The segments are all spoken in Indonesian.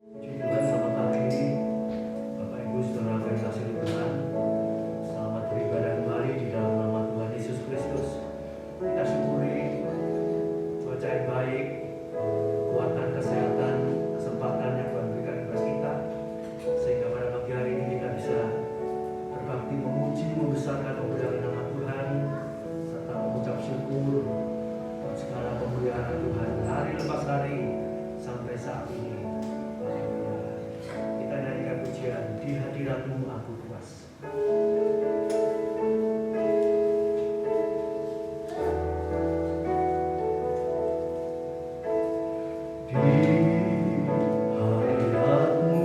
Puji Tuhan, selamat pagi Bapak Ibu Saudara yang kasih Tuhan. Selamat beribadah kembali di dalam nama Tuhan Yesus Kristus. Kita syukuri cuaca yang baik, kekuatan, kesehatan, kesempatan yang Tuhan berikan kepada kita, sehingga pada pagi hari ini kita bisa berbakti, memuji, membesarkan, memuliakan nama Tuhan, serta mengucap syukur atas segala kemuliaan Tuhan hari lepas hari sampai saat ini. Kita nyanyikan pujian, di hadiratmu aku puas. Di hadiratmu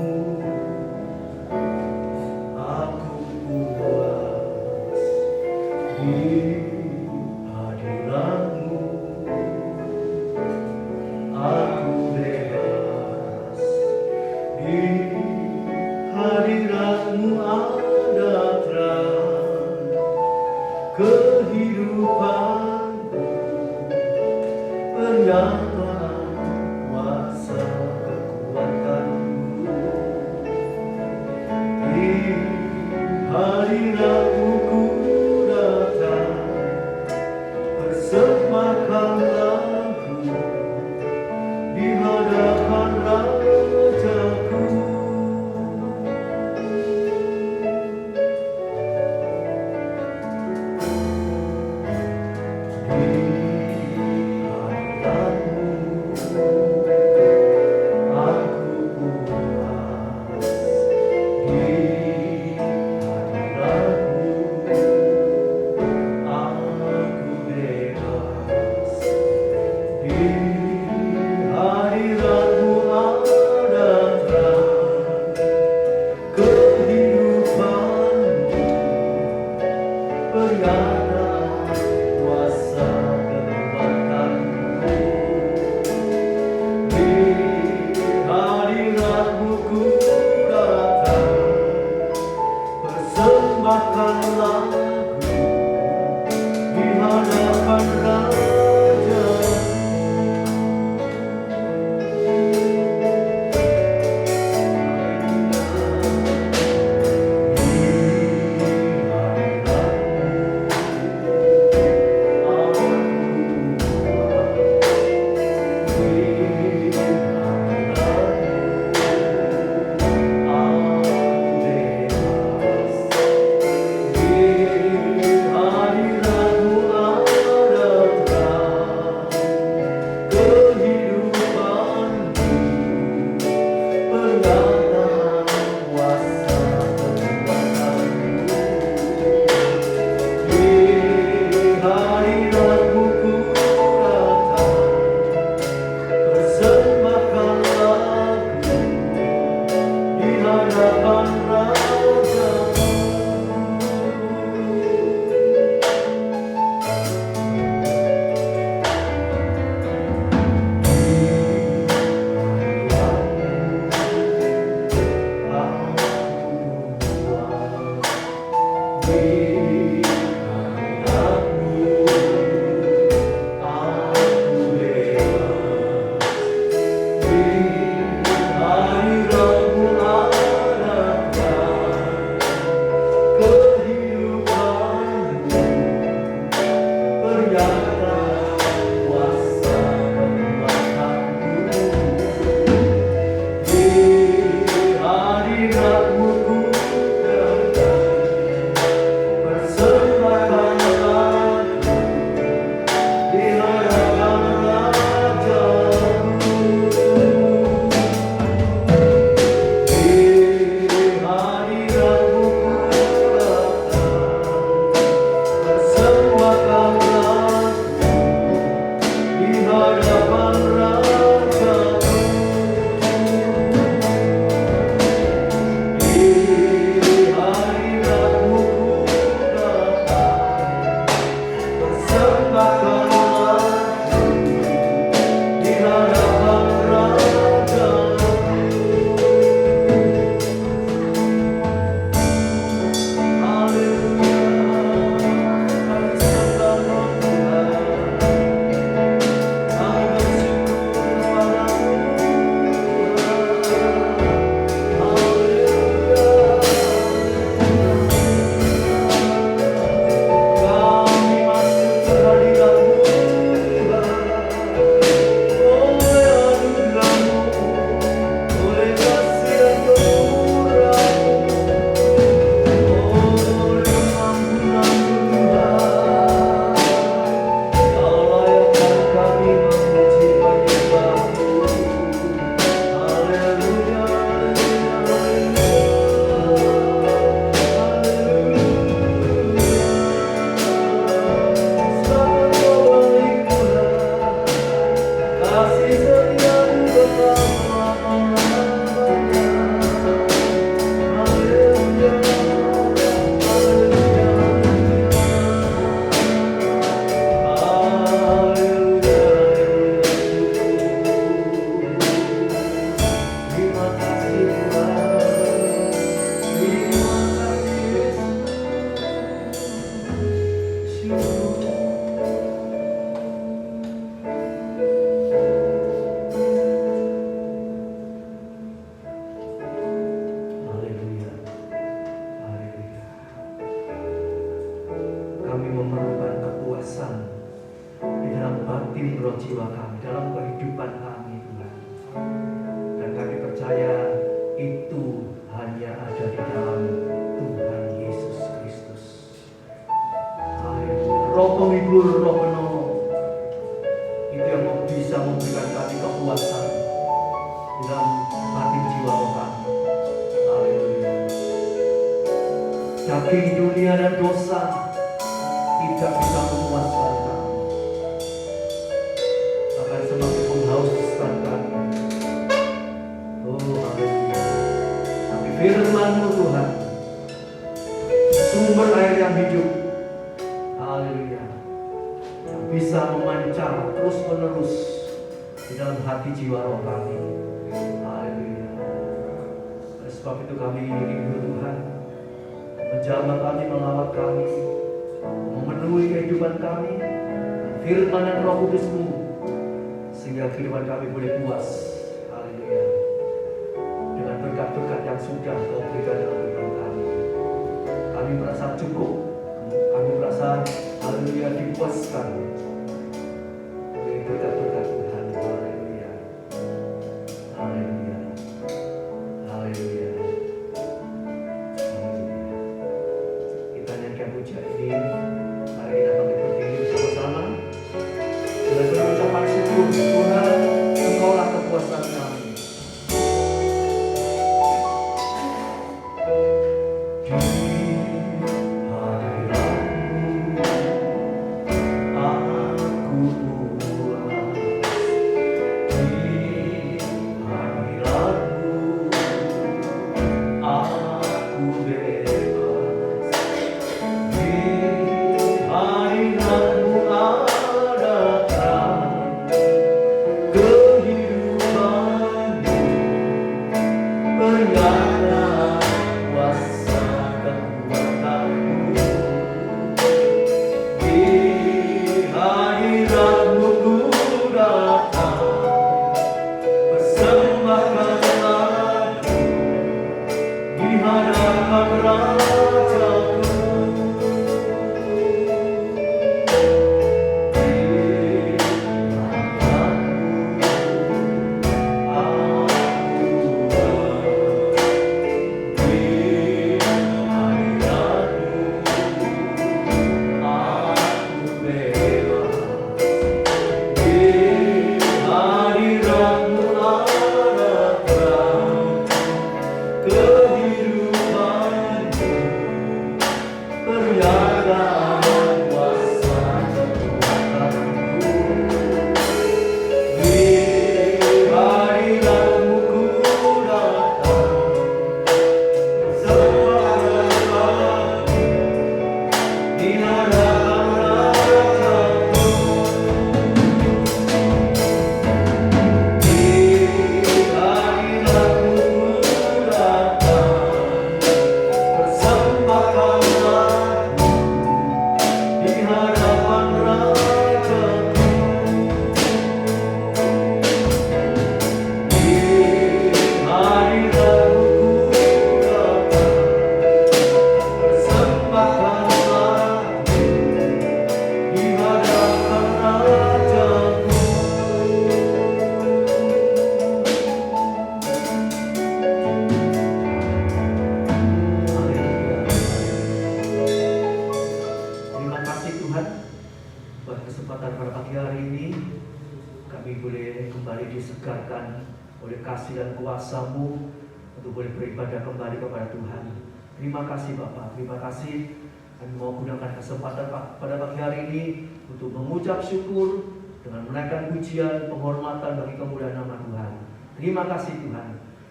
Terima kasih Bapak, terima kasih. Kami mau gunakan kesempatan pada pagi hari ini untuk mengucap syukur dengan menaikkan pujian, penghormatan bagi kemuliaan nama Tuhan. Terima kasih Tuhan.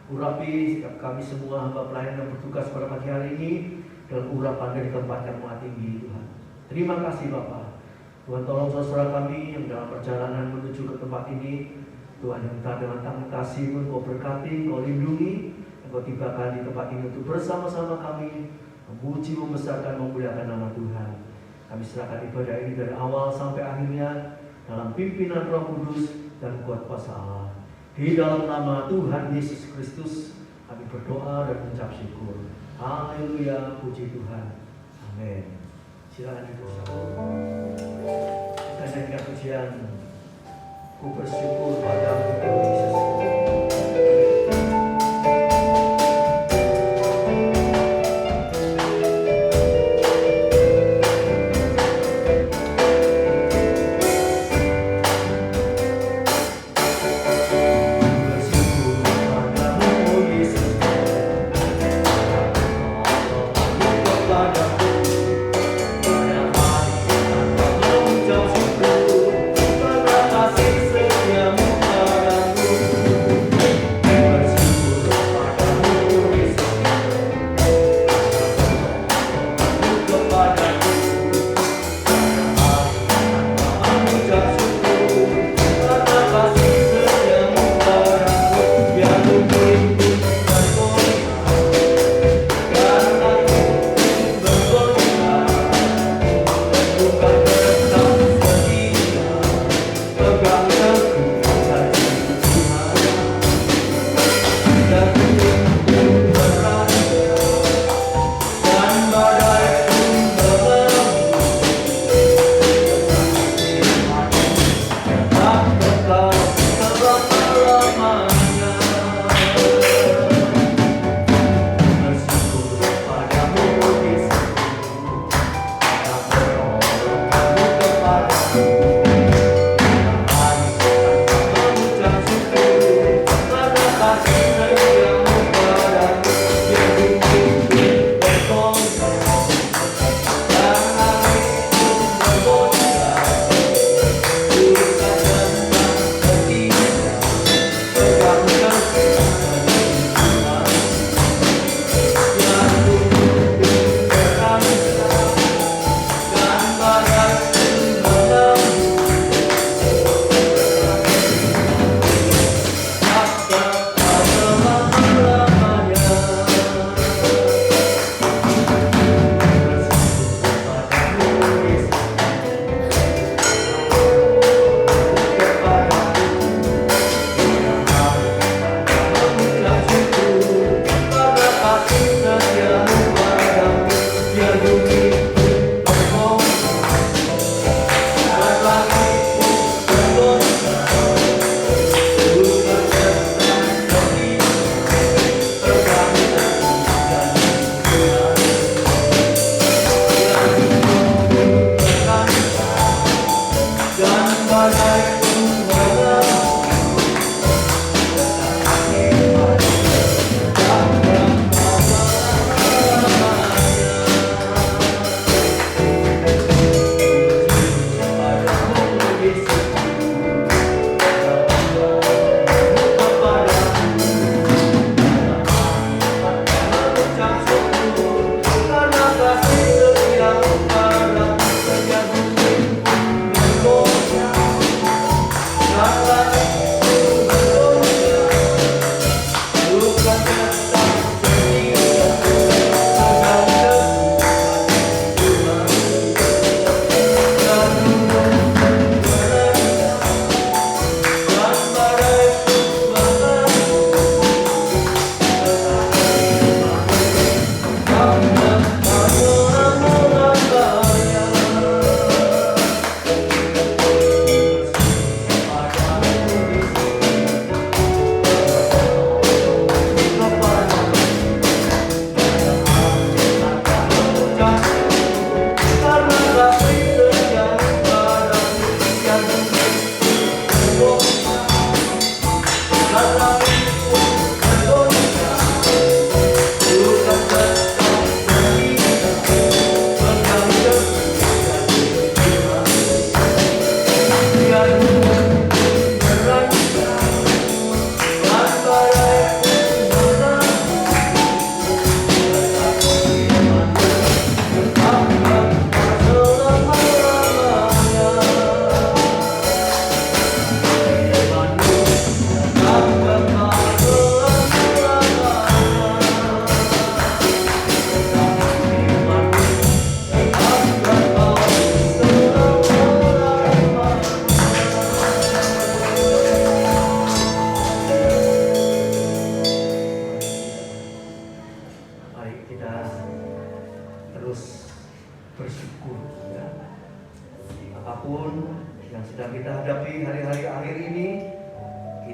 Urapi setiap kami semua hamba pelayan yang bertugas pada pagi hari ini dalam urapan dari tempat yang maha tinggi Tuhan. Terima kasih Bapa. Tuhan tolong saudara kami yang dalam perjalanan menuju ke tempat ini. Tuhan minta dengan tangan kasih pun Kau berkati, Kau lindungi, Kau tibakan di tempat ini untuk bersama-sama kami memuji, membesarkan, memuliakan nama Tuhan. Kami serahkan ibadah ini dari awal sampai akhirnya dalam pimpinan Roh Kudus dan kuat kuasa Allah. Di dalam nama Tuhan Yesus Kristus kami berdoa dan mengucap syukur. Haleluya, puji Tuhan. Amin. Silakan duduk. Kita nyanyikan pujian. Ku bersyukur padamu Tuhan Yesus. Terima kasih setiamu.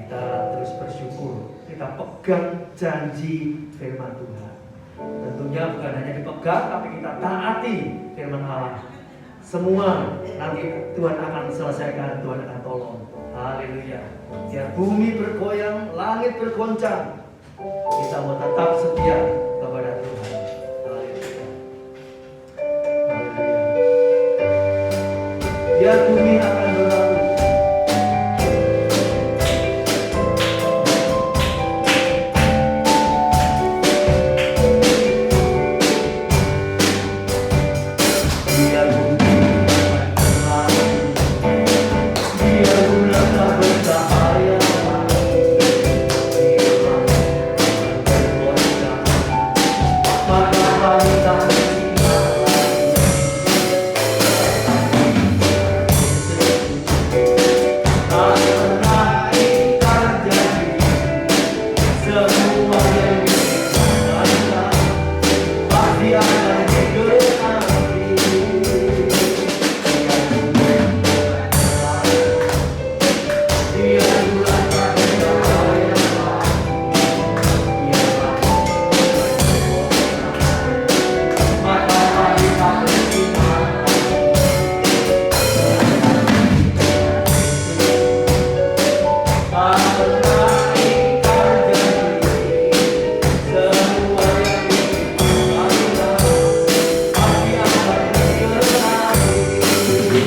kita terus bersyukur, kita pegang janji firman Tuhan. Tentunya bukan hanya dipegang, tapi kita taati firman Allah. Semua nanti Tuhan akan selesaikan, Tuhan akan tolong. Haleluya. Biar bumi bergoyang, langit bergoncang, kita mau tetap setia kepada Tuhan. Haleluya. Haleluya. Biar bumi akan berlalu, biar bumi akan berlalu, biar bulan tak bercahaya, biar langit bergoncang, matahari tak bersinar. Tak pernah ingkar janji, semua yang dikatakan pasti akan digenapi. Biar bulan tak bercahaya, biar matahari tak bersinar. Tak pernah ingkar janji, semua yang dikatakan pasti akan digenapi.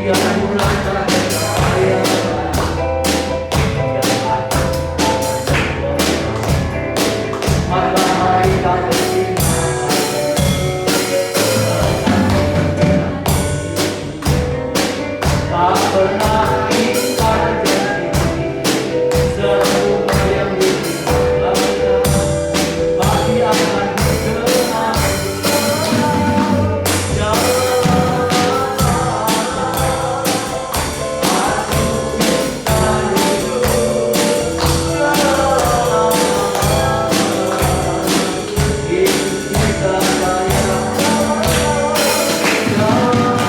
Biar bulan tak bercahaya, biar matahari tak bersinar. Tak pernah ingkar janji, semua yang dikatakan pasti akan digenapi. Tak pernah ingkar janji, semua yang dikatakan pasti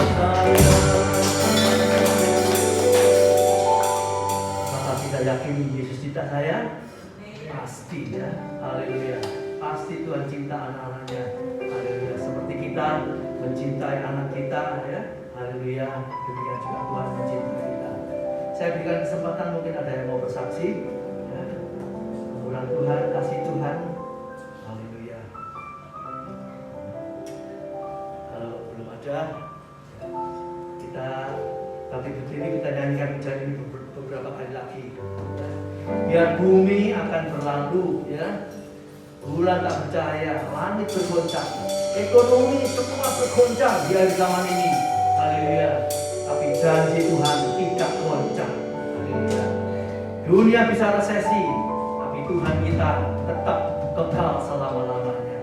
akan digenapi. Maka kita yakin Yesus cinta saya? Pasti ya. Haleluya. Pasti Tuhan cinta anak-anaknya. Haleluya. Seperti kita mencintai anak kita ya. Haleluya. Demikian juga Tuhan mencintai kita. Saya berikan kesempatan, mungkin ada yang mau bersaksi ya. Kemuliaan Tuhan, kasih Tuhan. Haleluya. Kalau belum ada, kita tapi berdiri, kita nyanyikan pujian ini beberapa kali lagi. Biar bumi akan berlalu ya, bulan tak bercahaya, langit bergoncang, ekonomi semua bergoncang di akhir zaman ini. Haleluya. Tapi janji Tuhan tidak goncang. Haleluya. Dunia bisa resesi, tapi Tuhan kita tetap kekal selama-lamanya.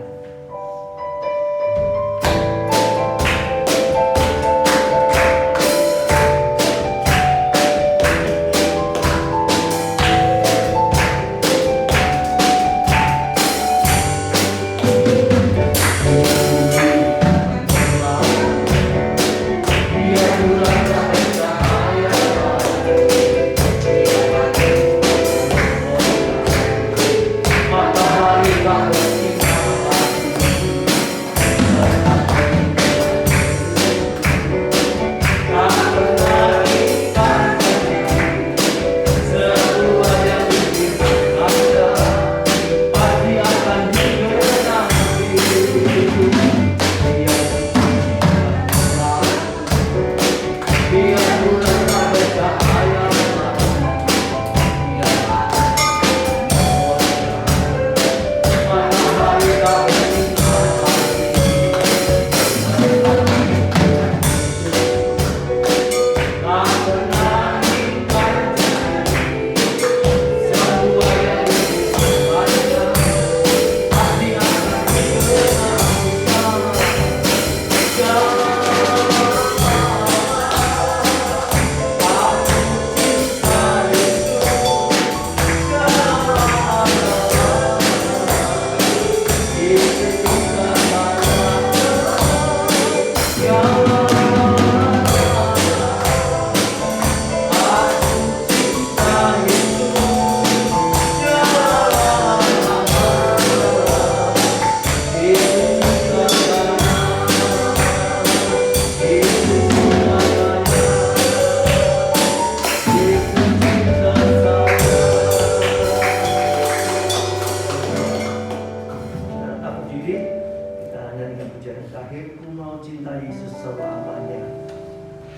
terakhirku mau cinta Yesus selamanya.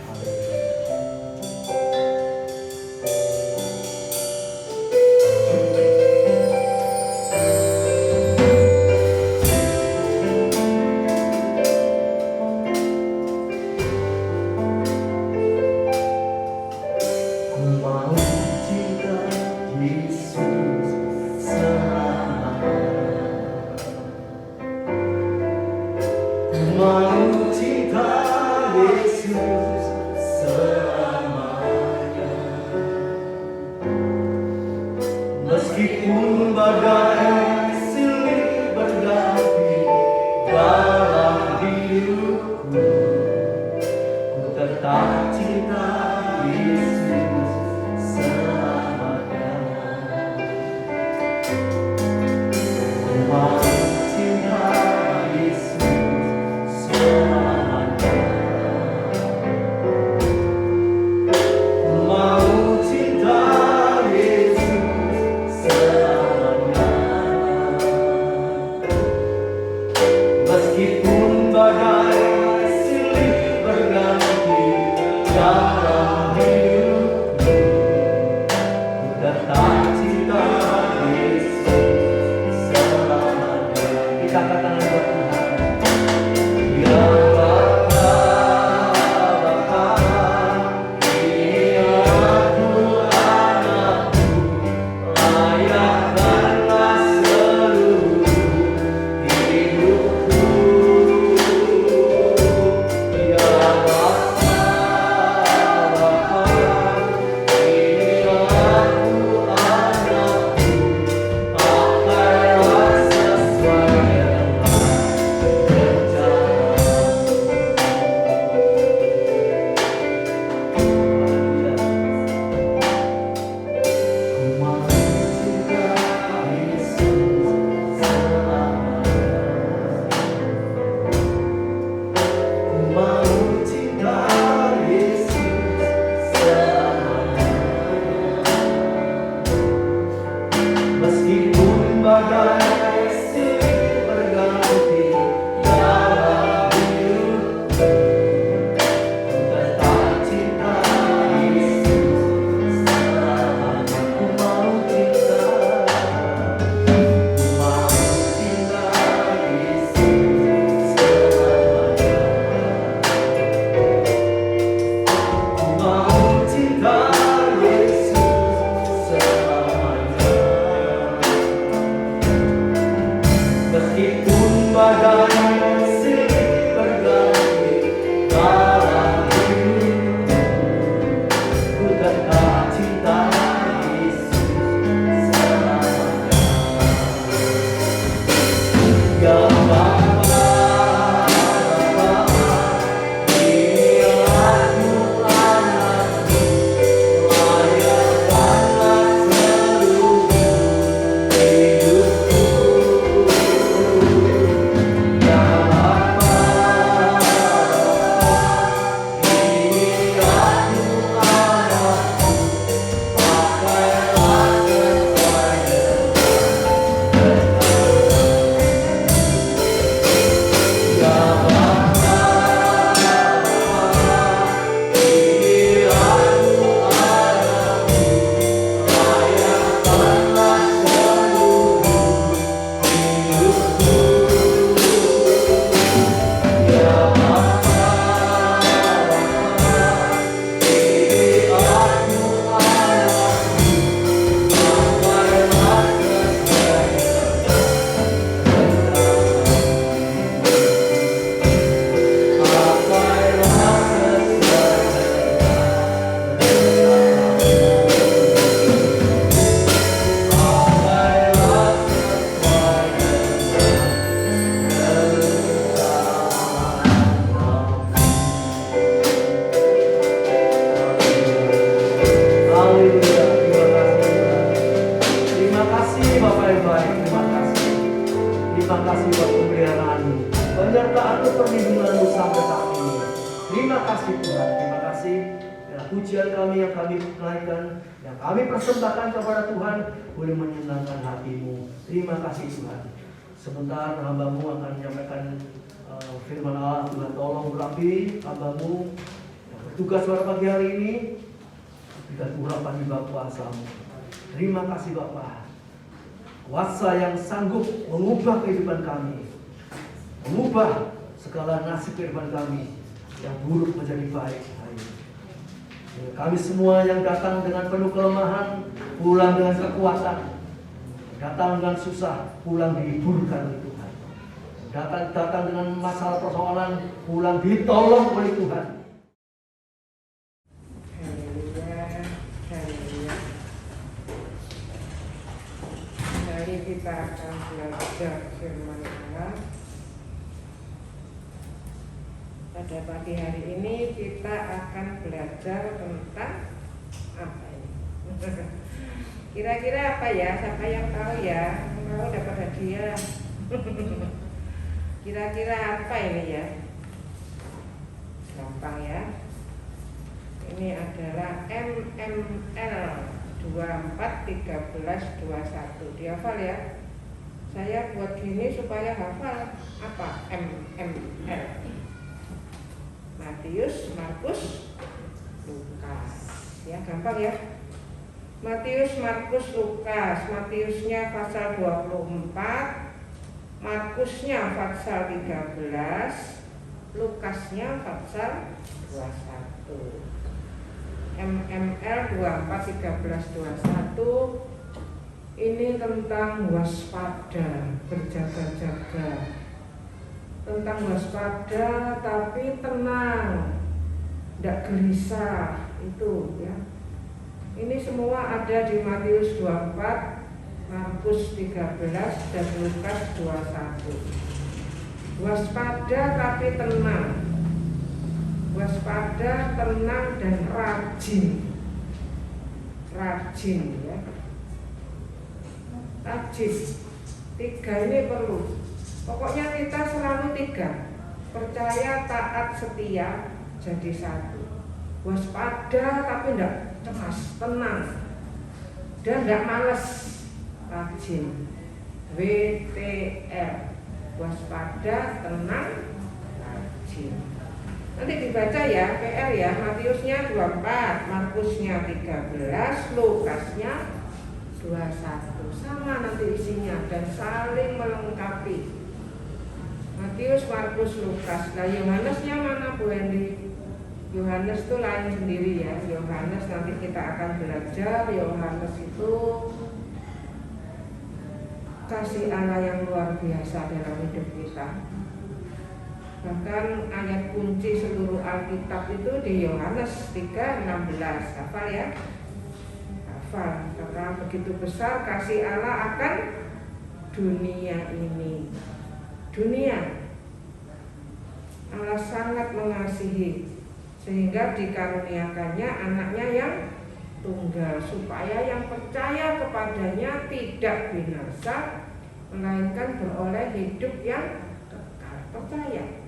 Haleluya. Meskipun badai silih berganti dalam hidupku, ku tetap cinta Yesus selamanya. Ku mau cinta Yesus selamanya. Ku mau cinta meskipun badai silih berganti dalam hidupku, ku tetap cinta Yesus selamanya. Kita angkat tangan buat Tuhan. Ya Bapa, Bapa, ini aku anakmu, layakkanlah seluruh hidupku. Ya Bapa, Bapa, ini aku anakmu, pakailah sesuai dengan meskipun badai silih berganti dalam hidupku, ku tetap cinta Yesus selamanya. Ku mau cinta Yesus selamanya. Ku mau cinta Yesus selamanya. Meskipun badai silih berganti dalam hidupku, ku tetap cinta Yesus selamanya. Ya Bapa, Bapa, ini aku anakmu, layakkanlah seluruh hidupku. Ya Bapa, ini aku anakmu, pakailah sesuai dengan Ya Bapa, ini aku anakmu, layakkanlah seluruh hidupku. Ya Bapa, ini aku anakmu, pakailah sesuai Haleluya, terima kasih Bapak yang baik, terima kasih buat pemeliharaan-Mu, penyertaan-Mu, perlindungan-Mu sampai saat ini. Terima kasih Tuhan, terima kasih ya, pujian kami yang kami naikkan, yang kami persembahkan kepada Tuhan boleh menyenangkan hati-Mu. Terima kasih Tuhan. Sebentar hamba-Mu akan menyampaikan firman Allah. Tuhan tolong berapi hamba-Mu yang bertugas pada pagi hari ini, dan urapan Bapa-Mu. Terima kasih Bapa, kuasa yang sanggup mengubah kehidupan kami, mengubah segala nasib kehidupan kami yang buruk menjadi baik. Kami semua yang datang dengan penuh kelemahan, pulang dengan kekuatan. Datang dengan susah, pulang dihiburkan oleh Tuhan. Datang dengan masalah persoalan, pulang ditolong oleh Tuhan. Haleluya, haleluya. Mari kita akan belajar firman Allah. Pada pagi hari ini kita akan belajar tentang apa ini? Kira-kira apa ya? Siapa yang tahu ya? Mau dapat hadiah. Kira-kira apa ini ya? Gampang ya. Ini adalah MML 241321. Dihafal ya. Saya buat gini supaya hafal apa MML. Matius, Markus, Lukas. Ya, gampang ya. Matius, Markus, Lukas. Matiusnya pasal 24, Markusnya pasal 13, Lukasnya pasal 21. MML 241321 ini tentang waspada, berjaga-jaga. Tentang waspada tapi tenang, tidak gelisah, itu ya. Ini semua ada di Matius 24, Markus 13 dan Lukas 21. Waspada tapi tenang. Waspada, tenang dan rajin. Rajin ya. Rajin. 3 ini perlu. Pokoknya kita selalu 3. Percaya, taat, setia jadi 1. Waspada tapi tidak cemas, tenang dan tidak malas, rajin. WTR, waspada, tenang, rajin. Nanti dibaca ya, PR ya. Matiusnya 24, Markusnya 13, Lukasnya 21. Sama nanti isinya dan saling melengkapi. Matius, Markus, Lukas. Nah, Yohanesnya mana Bu Hendy? Yohanes itu lain sendiri ya. Yohanes nanti kita akan belajar. Yohanes itu kasih Allah yang luar biasa dalam hidup kita. Bahkan ayat kunci seluruh Alkitab itu di Yohanes 3:16. Hafal ya? Hafal. Karena begitu besar kasih Allah akan dunia ini. Dunia. Allah sangat mengasihi sehingga dikaruniakannya anaknya yang tunggal supaya yang percaya kepadanya tidak binasa melainkan beroleh hidup yang kekal. Percaya.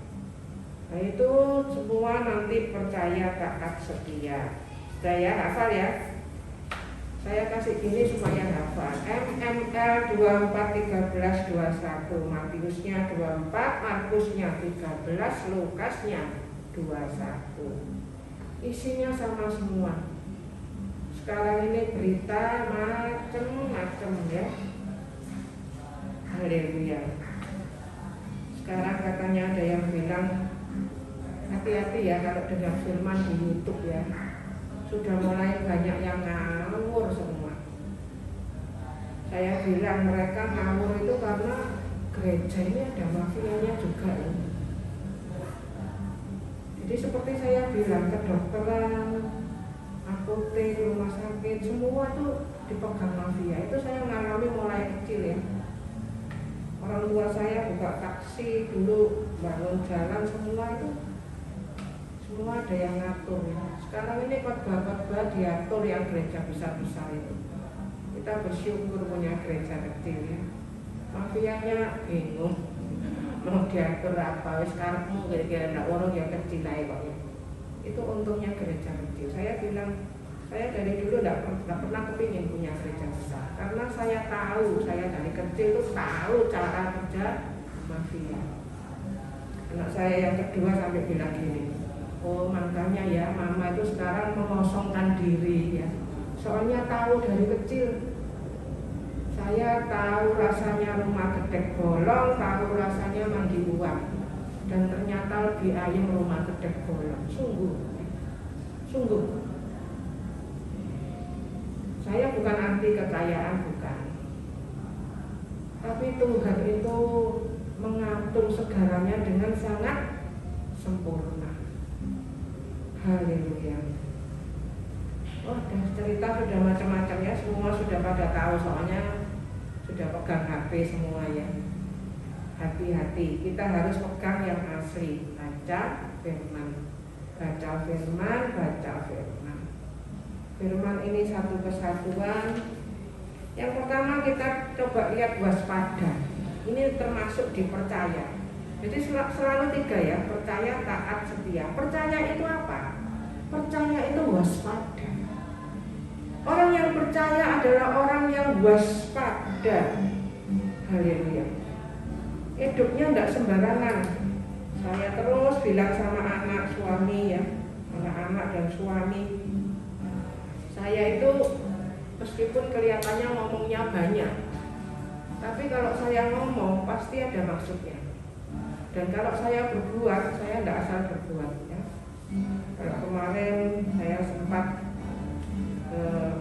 Nah itu semua nanti percaya, taat, setia. Sudah ya, hafal ya. Saya kasih gini supaya hafal. MML 241321, Matiusnya 24, Markusnya 13, Lukasnya 21. Isinya sama semua. Sekarang ini berita macam-macam ya. Haleluya. Sekarang katanya ada yang bilang hati-hati ya kalau dengar firman di YouTube ya. Sudah mulai banyak yang ngawur semua. Saya bilang mereka ngawur itu karena gereja ini ada mafianya juga ya. Jadi seperti saya bilang, kedokteran, apotek, rumah sakit, semua tuh dipegang mafia. Itu saya mengalami mulai kecil ya. Orang tua saya buka taksi dulu, bangun jalan, semua itu semua ada yang ngatur ya. Sekarang ini khotbah-khotbah diatur yang gereja besar-besar itu. Kita bersyukur punya gereja kecil ya. Mafianya bingung mau diatur apa, wis karepmu kira-kira ndak orang yang kecil ae kok ya. Itu untungnya gereja kecil. Saya bilang, saya dari dulu ndak pernah kepingin punya gereja besar karena saya tahu, saya dari kecil tuh tahu cara kerja mafia. Anak saya yang kedua sampai bilang gini, oh makanya ya mama itu sekarang mengosongkan diri ya. Soalnya tahu dari kecil, saya tahu rasanya rumah gedek bolong, tahu rasanya mandi uang, dan ternyata lebih ayam rumah gedek bolong. Sungguh. Saya bukan anti kekayaan, bukan. Tapi Tuhan itu mengatur segalanya dengan sangat sempurna. Haleluya. Oh, dan cerita sudah macam-macam ya, semua sudah pada tahu soalnya sudah pegang HP semua ya. Hati-hati, kita harus pegang yang asli. Baca firman. Firman ini satu kesatuan. Yang pertama kita coba lihat waspada. Ini termasuk dipercaya. Jadi selalu tiga ya, percaya, taat, setia. Percaya itu apa? Percaya itu waspada. Orang yang percaya adalah orang yang waspada. Haleluya. Hidupnya tidak sembarangan. Saya terus bilang sama anak suami ya, anak-anak dan suami, saya itu meskipun kelihatannya ngomongnya banyak, tapi kalau saya ngomong pasti ada maksudnya. Dan kalau saya berbuat, saya tidak asal berbuat ya. Kalau kemarin saya sempat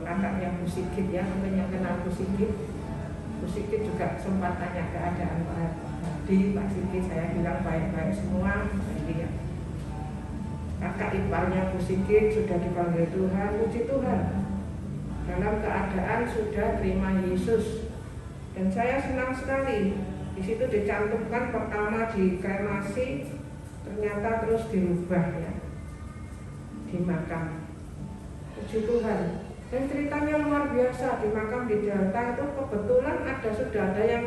kakaknya Bu Sigit ya, mungkin yang kenal Bu Sigit juga sempat tanya keadaan Pak Sigit, saya bilang baik-baik semua. Jadi ya, kakak iparnya Bu Sigit sudah dipanggil Tuhan, puji Tuhan, dalam keadaan sudah terima Yesus. Dan saya senang sekali. Di situ dicantumkan pertama di kremasi, ternyata terus dirubah ya, di makam. Puji Tuhan. Dan ceritanya luar biasa, di makam di Delta itu kebetulan sudah ada yang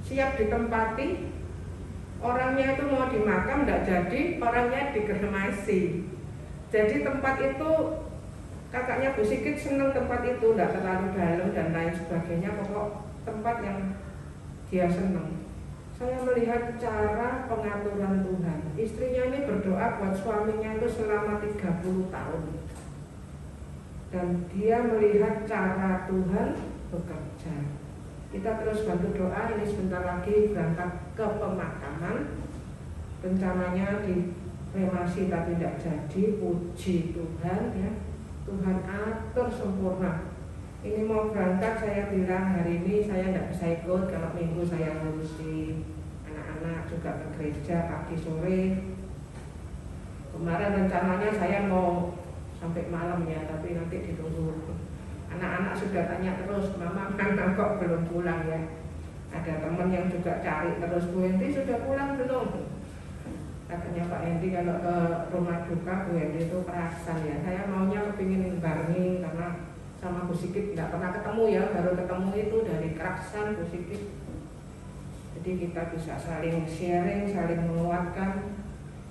siap ditempati. Orangnya itu mau di makam tidak jadi, orangnya dikremasi. Jadi tempat itu kakaknya Bu Sigit senang tempat itu, tidak terlalu dalam dan lain sebagainya, pokok tempat yang dia senang. Saya melihat cara pengaturan Tuhan. Istrinya ini berdoa buat suaminya itu selama 30 tahun. Dan dia melihat cara Tuhan bekerja. Kita terus bantu doa, ini sebentar lagi berangkat ke pemakaman. Rencananya di kremasi tapi tidak jadi, puji Tuhan ya. Tuhan atur sempurna. Ini mau berangkat, saya bilang hari ini saya tidak bisa ikut, kalau minggu saya ngurusi anak-anak juga ke gereja pagi sore. Kemarin rencananya saya mau sampai malam ya, tapi nanti ditunggu. Anak-anak sudah tanya terus, mama mana kok belum pulang ya. Ada teman yang juga cari terus, Bu Hendy sudah pulang belum? Katanya Pak Hendy kalau ke rumah duka Bu Hendy itu kerasan ya. Saya maunya kepingin barengi karena sama Bu Sigit tidak pernah ketemu ya, baru ketemu itu dari Keraksan Bu Sigit. Jadi kita bisa saling sharing, saling menguatkan.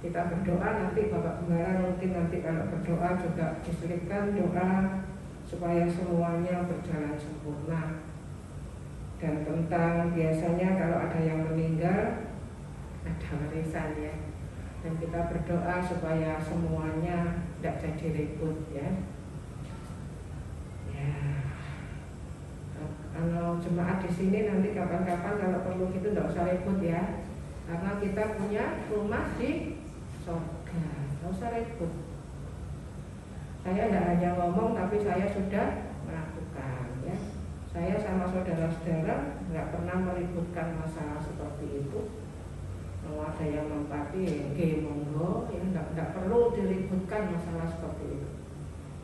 Kita berdoa, nanti Bapak Gembala mungkin nanti kalau berdoa juga diselipkan doa supaya semuanya berjalan sempurna. Dan tentang biasanya kalau ada yang meninggal ada warisan ya. Dan kita berdoa supaya semuanya tidak jadi ribut ya. Ya. Kalau jemaat di sini nanti kapan-kapan kalau perlu gitu tidak usah ribut ya. Karena kita punya rumah di surga, tidak usah ribut. Saya tidak hanya ngomong, tapi saya sudah melakukan ya. Saya sama saudara-saudara nggak pernah meributkan masalah seperti itu. Mau ada yang mempati, monggo, ya nggak perlu diributkan masalah seperti itu.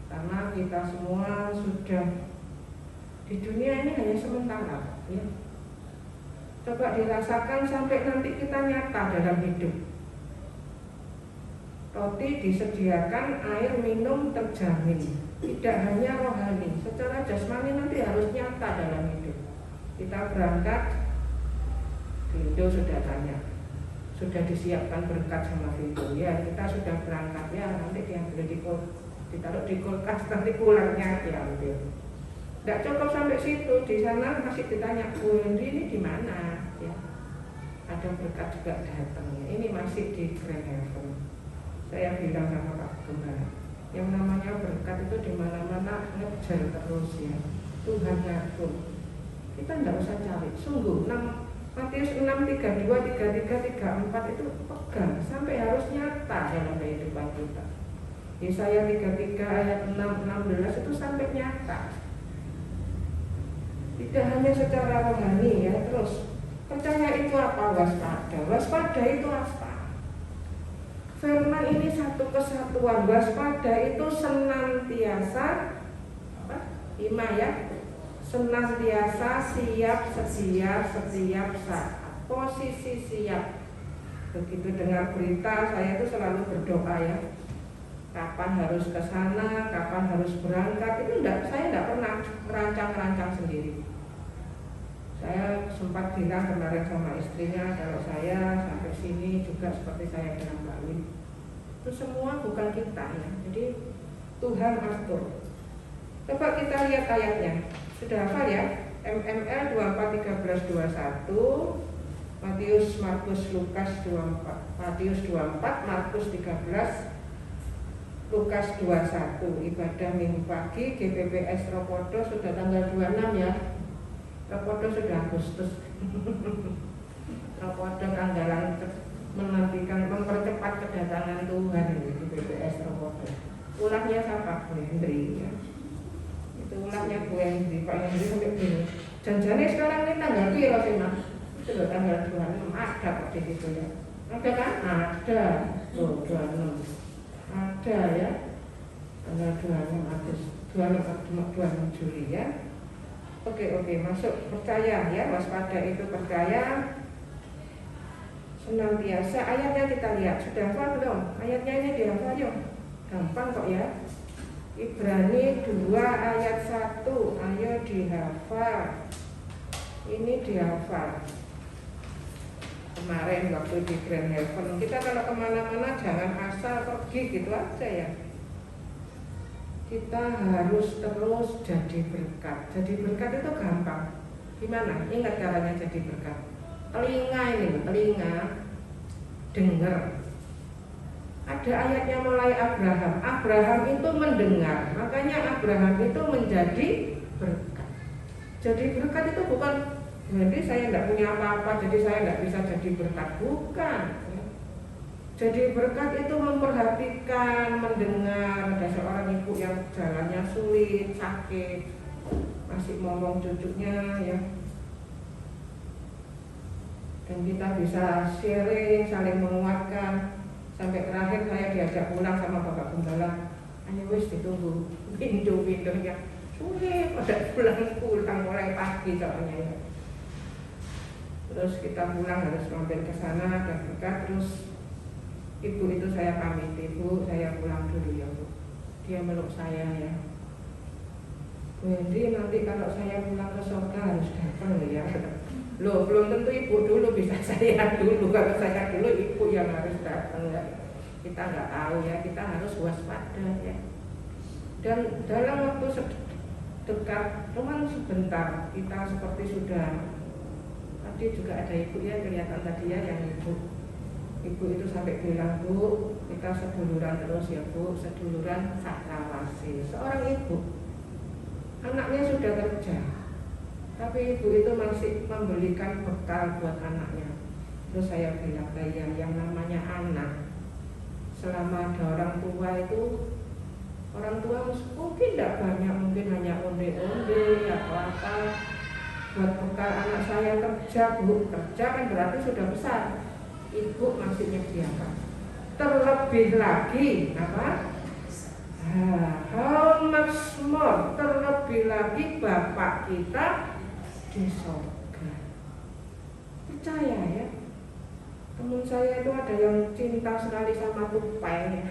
Karena kita semua sudah di dunia ini hanya sementara, ya. Coba dirasakan sampai nanti kita nyata dalam hidup. Roti disediakan, air minum terjamin. Tidak hanya rohani, secara jasmani nanti harus nyata dalam hidup. Kita berangkat, Vindo sudah tanya, sudah disiapkan berkat sama Vindo. Ya kita sudah berangkat ya, nanti diambil ditaruh di kulkas, nanti pulangnya diambil. Tidak cukup sampai situ, di sana masih ditanya, Bu Hendy ini di mana? Ya. ada berkat juga datang. Ini masih di Grand Heaven. Saya bilang sama Pak Gembala, yang namanya berkat itu di mana-mana ngejar terus ya. Tuhan ngatur. Kita tidak usah cari. Sungguh Matius 6, 32, 33, 34 itu pegang sampai harus nyata dalam kehidupan kita. Yesaya 33 ayat 6, 16 itu sampai nyata. Tidak hanya secara rohani ya. Terus percaya itu apa? Waspada. Waspada itu apa? Firman ini satu kesatuan. Waspada itu senantiasa apa? 5 ya. Senantiasa siap sedia setiap saat. Posisi siap. Begitu dengar berita, saya itu selalu berdoa ya. Kapan harus ke sana, kapan harus berangkat, itu saya tidak pernah merancang-rancang sendiri. Saya sempat bilang kemarin sama istrinya, kalau saya sampai sini juga seperti saya dengan Mbak Win. Itu semua bukan kita ya. Jadi Tuhan atur. Coba kita lihat ayatnya. Sudah hafal ya? MML 24, 13, 21, Matius, Markus, Lukas 24, Matius 24, Markus 13, Lukas 21. Ibadah minggu pagi GPPS Rokodo sudah tanggal 26 ya. Rokodo sudah Agustus. Rokodo tanggalan menantikan mempercepat kedatangan Tuhan di BPS Rokodo. Ulahnya siapa? Bu Hendri ya. Itu ulahnya Bu Hendri, Pak Hendri sampai gini. Janjane sekarang ini tanggal piro sih Mas? Itu loh tanggal 26 ada kok di situ ya. Ada kan? Ada. Loh 26. Ada ya. Tanggal 26 Agustus, 26 Juli ya. Oke, masuk percaya ya, waspada itu percaya. Senantiasa, ayatnya kita lihat, sudah hafal belum? Ayatnya ini dihafal yuk. Gampang kok ya. Ibrani 2 ayat 1, ayo dihafal. Ini dihafal. Kemarin waktu di Grand Heaven, kita kalau kemana-mana jangan asal pergi gitu aja ya. Kita harus terus jadi berkat. Jadi berkat itu gampang. Gimana? Ingat caranya jadi berkat. Telinga dengar. Ada ayatnya mulai Abraham. Abraham itu mendengar. Makanya Abraham itu menjadi berkat. Jadi berkat itu bukan berarti saya tidak punya apa-apa, jadi saya tidak bisa jadi berkat. Bukan. Jadi berkat itu memperhatikan, mendengar. Ada seorang ibu yang jalannya sulit, sakit, masih ngomong cucunya ya. Dan kita bisa sharing, saling menguatkan. Sampai terakhir saya diajak pulang sama Bapak Gembala. Ayo wis ditunggu pintu-pintunya sulit, pada pulang mulai pagi soalnya ya. Terus kita pulang harus mampir ke sana dan berkat. Terus ibu itu saya pamit, ibu saya pulang dulu ya Bu. Dia meluk saya ya. Bu Hendri nanti kalau saya pulang ke surga harus datang ya. Loh belum tentu ibu dulu, bisa saya dulu. Kalau saya dulu ibu yang harus datang ya. Kita nggak tahu ya, kita harus waspada ya. Dan dalam waktu dekat, cuman sebentar kita seperti sudah. Tadi juga ada ibu ya, kelihatan tadi ya yang ibu itu sampai bilang, Bu, kita seduluran terus ya Bu, seduluran sakrawasi. Seorang ibu, anaknya sudah kerja, tapi ibu itu masih membelikan bekal buat anaknya. Terus saya bilang, yang namanya anak, selama ada orang tua itu, orang tua mungkin tidak banyak, mungkin hanya onde-onde atau apa. Buat bekal anak saya kerja, Bu, kerja kan berarti sudah besar. Ibu masih menyediakan. Terlebih lagi apa? How much more? Terlebih lagi Bapak kita di surga. Percaya ya. Teman saya itu ada yang cinta sekali sama tupai.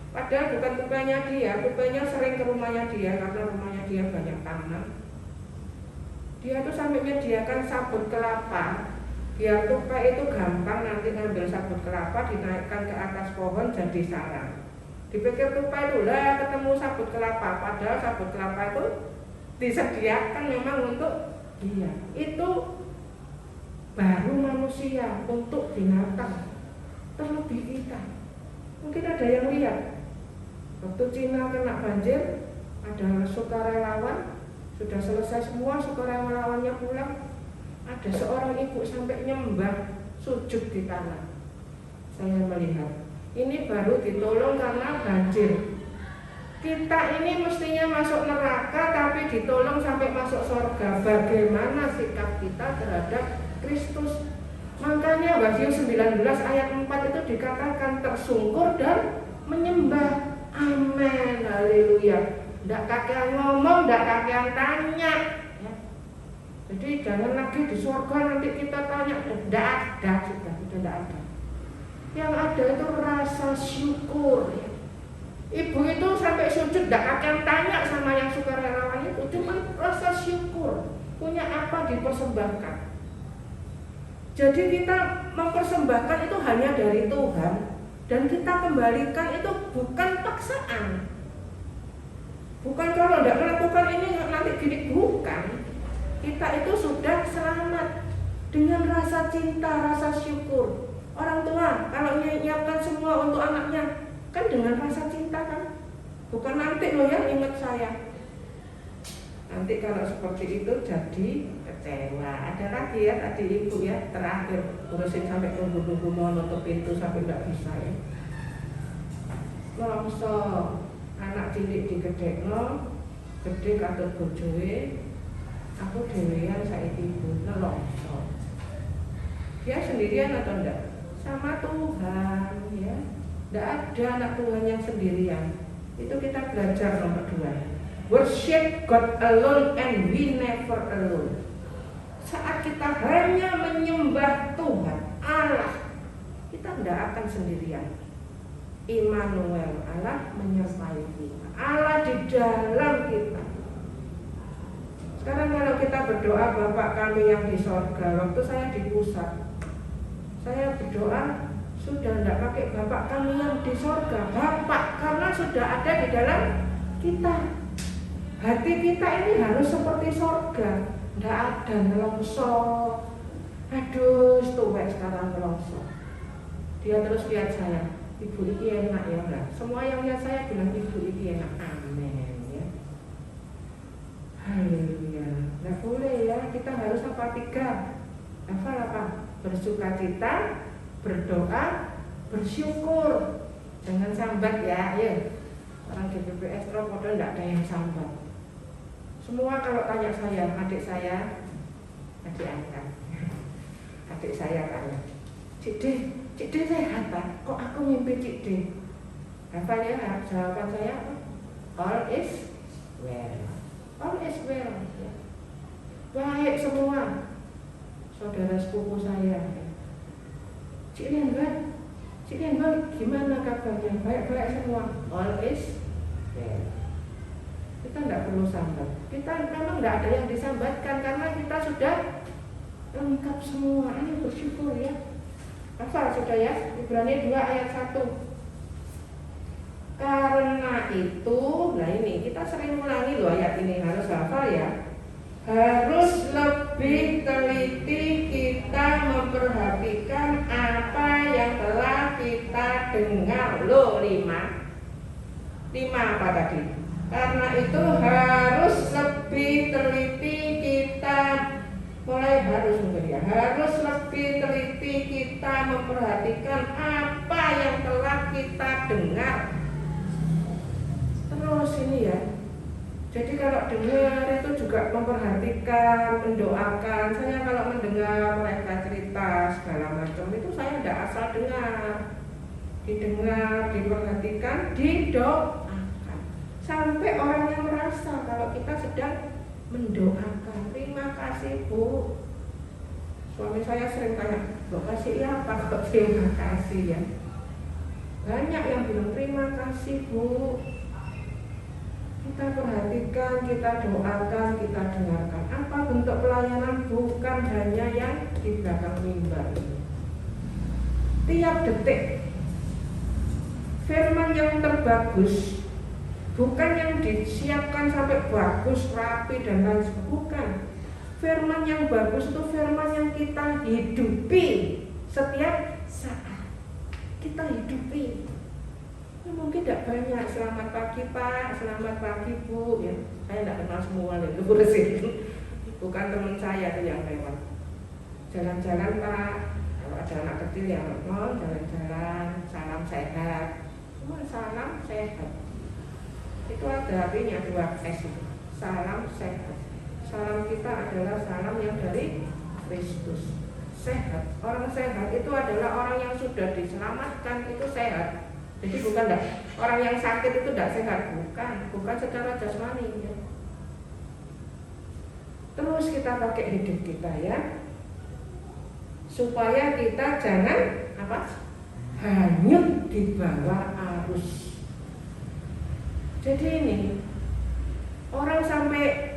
Padahal bukan tupainya dia, tupainya sering ke rumahnya dia karena rumahnya dia banyak tanah. Dia tuh sampai menyediakan sabut kelapa. Biar tupai itu gampang nanti ngambil sabut kelapa, dinaikkan ke atas pohon jadi sarang. Dipikir tupai itu lah ketemu sabut kelapa, padahal sabut kelapa itu disediakan memang untuk dia. Itu baru manusia, untuk binatang, terlebih kita. Mungkin ada yang lihat waktu Cina kena banjir, ada sukarelawan, sudah selesai semua, sukarelawannya pulang, ada seorang ibu sampai nyembah, sujud di tanah. Saya melihat ini baru ditolong karena banjir. Kita ini mestinya masuk neraka tapi ditolong sampai masuk surga. Bagaimana sikap kita terhadap Kristus? Makanya Wahyu 19 ayat 4 itu dikatakan tersungkur dan menyembah. Amin, haleluya. Tidak kakean ngomong, tidak kakean tanya ya. Jadi jangan lagi di surga nanti kita tanya. Tidak ada, sudah tidak ada. Yang ada itu rasa syukur ya. Ibu itu sampai sujud, tidak akan tanya sama yang sukarelawan itu, cuma rasa syukur, punya apa dipersembahkan. Jadi kita mempersembahkan itu hanya dari Tuhan, dan kita kembalikan itu bukan paksaan. Bukan kalau tidak melakukan ini nanti gini, bukan. Kita itu sudah selamat dengan rasa cinta, rasa syukur. Orang tua kalau menyiapkan semua untuk anaknya kan dengan rasa cinta kan, bukan nanti loh ya ingat saya. Nanti kalau seperti itu jadi kecewa. Ada lagi ya tadi ibu ya, terakhir urusin sampai tunggu-tunggu mau nutup pintu sampai nggak bisa ya. Longso anak cilik digedhekno, gede katut bojoe, aku dhewean saiki ibu nelongso. Dia sendirian atau enggak? Sama Tuhan ya. Tidak ada anak Tuhan yang sendirian. Itu kita belajar nomor 2. Worship God alone and we never alone. Saat kita hanya menyembah Tuhan Allah, kita tidak akan sendirian. Immanuel, Allah menyertai kita, Allah di dalam kita. Sekarang kalau kita berdoa Bapak kami yang di sorga, waktu saya di pusat, saya berdoa sudah tidak pakai Bapak kami yang di sorga, Bapak, karena sudah ada di dalam kita. Hati kita ini harus seperti sorga, tidak ada nelongso. Aduh, tuwek sekarang nelongso. Dia terus lihat saya, ibu ini enak ya enggak? Semua yang lihat saya bilang ibu ini enak, amin ya. Haleluya. Tidak boleh ya, kita harus apa? 3. Hafal apa? Bersukacita, berdoa, bersyukur. Jangan sambat ya, ayo. Orang GPPS Rokodo tidak ada yang sambat. Semua kalau tanya saya, adik angkat. Adik saya tanya, Cik D sehat Pak? Kok aku mimpi Cik D? Apa ya jawaban saya? All is well. All is well. Baik semua. Saudara sepupu saya. Cik Lian, gimana kabarnya? Baik-baik semua. All is well. Kita tidak perlu sambat. Kita memang tidak ada yang disambatkan karena kita sudah lengkap semua. Ini bersyukur ya. Hafal sudah ya? Ibrani 2 ayat 1. Karena itu, nah ini kita sering ulangi loh ayat ini, harus hafal ya. Harus lebih teliti kita memperhatikan apa yang telah kita dengar. Loh 5 apa tadi? Karena itu harus lebih teliti kita, mulai harus ya, harus lebih teliti kita memperhatikan apa yang telah kita dengar. Terus ini ya. Jadi kalau dengar itu juga memperhatikan, mendoakan. Saya kalau mendengar mereka cerita segala macam itu saya tidak asal dengar. Didengar, diperhatikan, didoakan. Sampai orang yang merasa kalau kita sedang mendoakan. Terima kasih Bu. Suami saya sering tanya, "Lo kasih apa kok terima kasih ya?" Banyak yang bilang terima kasih Bu. Kita perhatikan, kita doakan, kita dengarkan. Apa bentuk pelayanan? Bukan hanya yang di belakang mimbar ini. Tiap detik firman yang terbagus, bukan yang disiapkan sampai bagus, rapi dan lain sebagainya. Bukan. Firman yang bagus itu firman yang kita hidupi setiap saat kita hidupi. Ya, mungkin tidak banyak, selamat pagi Pak, selamat pagi Bu, ya. Saya tidak kenal semua itu bukan teman saya itu yang lewat. Jalan-jalan Pak, kalau ada anak kecil yang nonton, jalan-jalan, salam sehat, cuma salam sehat. Itu ada artinya 2S itu. Salam sehat. Salam kita adalah salam yang dari Kristus. Sehat. Orang sehat itu adalah orang yang sudah diselamatkan, itu sehat. Jadi bukan orang yang sakit itu tidak sehat, bukan secara jasmani ya. Terus kita pakai hidup kita ya, supaya kita jangan hanyut di bawah arus. Jadi ini orang sampai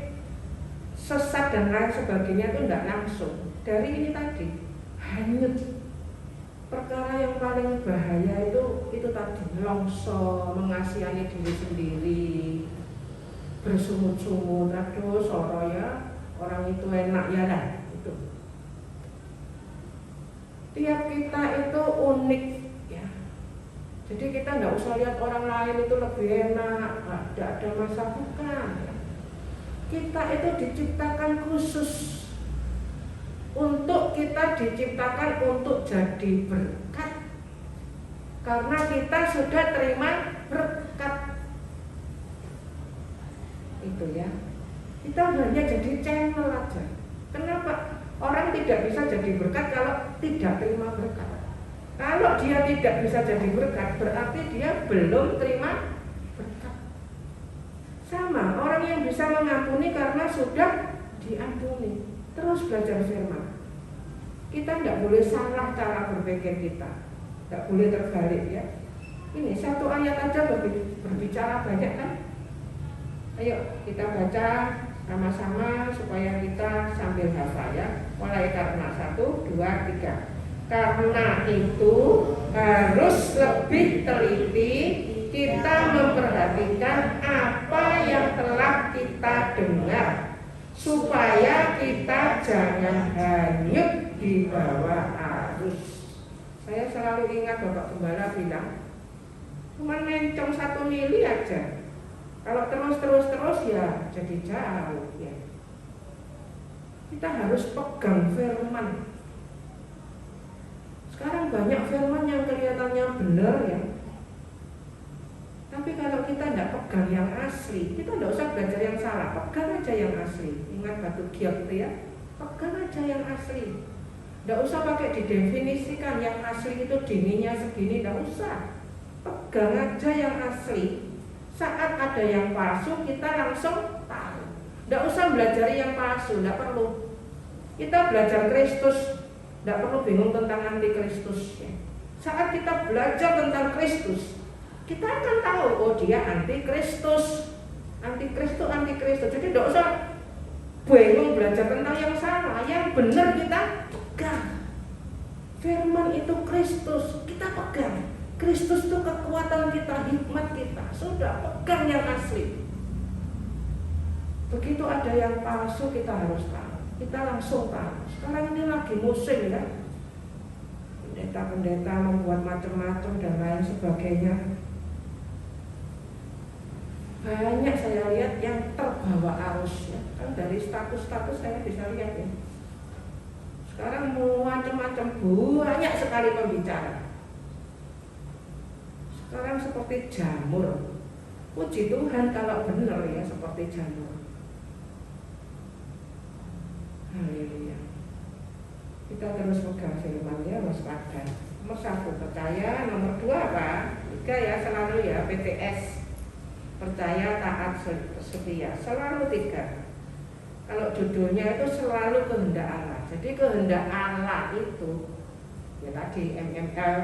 sesat dan lain sebagainya itu tidak langsung dari ini tadi, hanyut. Perkara yang paling bahaya itu tadi, longso, mengasihani diri sendiri, bersungut-sungut, aduh soro ya, orang itu enak ya lah, itu. Tiap kita itu unik ya. Jadi kita tidak usah lihat orang lain itu lebih enak, tidak ada masa bukan. Kita itu diciptakan khusus. Untuk kita diciptakan untuk jadi berkat. Karena kita sudah terima berkat. Itu ya. Kita hanya jadi channel aja. Kenapa? Orang tidak bisa jadi berkat kalau tidak terima berkat. Kalau dia tidak bisa jadi berkat, berarti dia belum terima berkat. Sama, orang yang bisa mengampuni karena sudah diampuni. Terus belajar firman. Kita tidak boleh salah cara berpikir kita, tidak boleh terbalik ya. Ini satu ayat aja berbicara banyak kan. Ayo kita baca sama-sama supaya kita sambil hafal ya. Mulai karena 1, 2, 3. Karena itu harus lebih teliti kita memperhatikan apa yang telah kita dengar, supaya kita jangan hanyut di bawah arus. Saya selalu ingat Bapak Gembala bilang, cuma mencong 1 mili aja. Kalau terus ya jadi jauh ya. Kita harus pegang firman. Sekarang banyak firman yang kelihatannya benar ya. Tapi kalau kita tidak pegang yang asli, kita tidak usah belajar yang salah, pegang aja yang asli. Ingat batu giok ya, pegang aja yang asli. Tidak usah pakai didefinisikan yang asli itu dininya segini, tidak usah. Pegang aja yang asli. Saat ada yang palsu, kita langsung tahu. Tidak usah belajar yang palsu, tidak perlu. Kita belajar Kristus, tidak perlu bingung tentang anti-Kristus ya. Saat kita belajar tentang Kristus, kita akan tahu, oh dia anti-Kristus. Anti-Kristus. Jadi tidak usah bingung belajar tentang yang salah. Yang benar kita pegang. Firman itu Kristus, kita pegang. Kristus itu kekuatan kita, hikmat kita. Sudah pegang yang asli. Begitu ada yang palsu, kita harus tahu. Kita langsung tahu. Sekarang ini lagi musim ya. Pendeta-pendeta membuat macam-macam dan lain sebagainya. Banyak saya lihat yang terbawa arus ya. Kan dari status-status saya bisa lihat ya. Sekarang macam-macam banyak sekali pembicara. Sekarang seperti jamur. Puji Tuhan kalau benar ya seperti jamur. Haleluya. Kita terus pegang firman ya, waspada. Nomor 1 percaya, nomor 2 apa? 3 ya selalu ya, PTS. Percaya, taat, setia. Selalu 3. Kalau judulnya itu selalu kehendak Allah. Jadi kehendak Allah itu ya tadi MML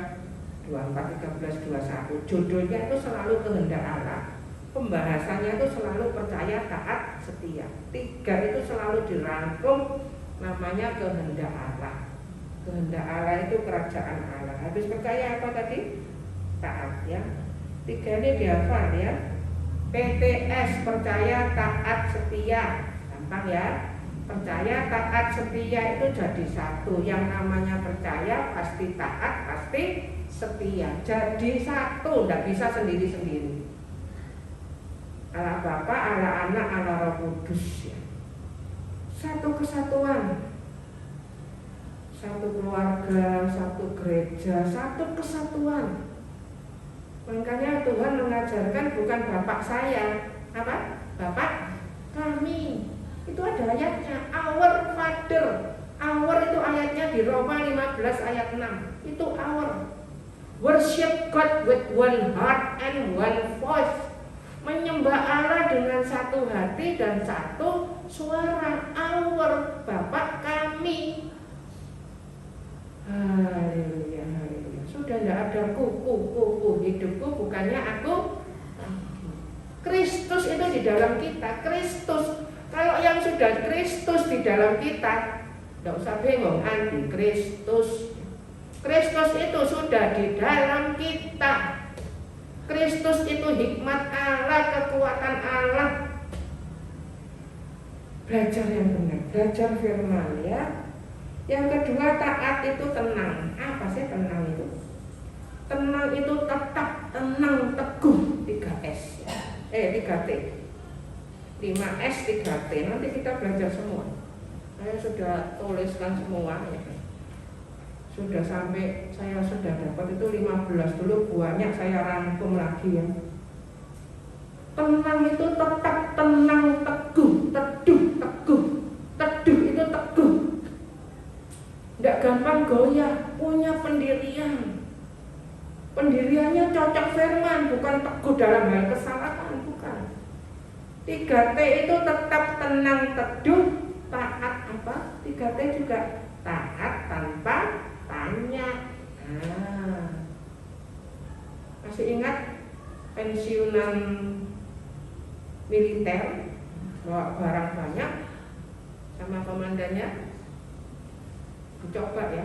24:13-21. Judulnya itu selalu kehendak Allah. Pembahasannya itu selalu percaya, taat, setia. 3 itu selalu dirangkum namanya kehendak Allah. Kehendak Allah itu kerajaan Allah. Habis percaya apa tadi? Taat ya. 3 ini dihafal ya. PTS percaya, taat, setia. Gampang ya. Percaya, taat, setia itu jadi satu. Yang namanya percaya pasti taat, pasti setia. Jadi satu, tidak bisa sendiri-sendiri. Allah Bapa, Allah Anak, Allah Roh Kudus ya. Satu kesatuan. Satu keluarga, satu gereja, satu kesatuan. Makanya Tuhan mengajarkan bukan Bapak saya, apa? Bapak kami. Itu ada ayatnya, our Father. Our itu ayatnya di Roma 15 ayat 6. Itu our. Worship God with one heart and one voice. Menyembah Allah dengan satu hati dan satu suara. Our, Bapak kami. Haleluya, haleluya. Sudah tidak ada kuku. Hidupku bukannya aku. Kristus itu di dalam kita. Kristus. Kalau yang sudah Kristus di dalam kita, tidak usah bingung, anti Kristus. Kristus itu sudah di dalam kita. Kristus itu hikmat Allah, kekuatan Allah. Belajar yang benar, belajar firman ya. Yang kedua, taat itu tenang. Apa sih tenang itu? Tenang itu tetap tenang, teguh. 3S ya. 3T. 5S, 3T. Nanti kita belajar semua. Saya sudah tuliskan semua ya. Sudah sampai, saya sudah dapat itu 15 dulu, banyak saya rangkum lagi ya. Tenang itu tetap tenang, teguh, teduh, teguh. Teduh itu teguh. Tidak gampang goyah, punya pendirian. Pendiriannya cocok firman, bukan teguh dalam hal kesalahan, bukan. 3T itu tetap tenang, teduh, taat apa? 3T juga taat tanpa tanya. Masih ingat pensiunan militer bawa barang banyak sama komandannya? Coba ya,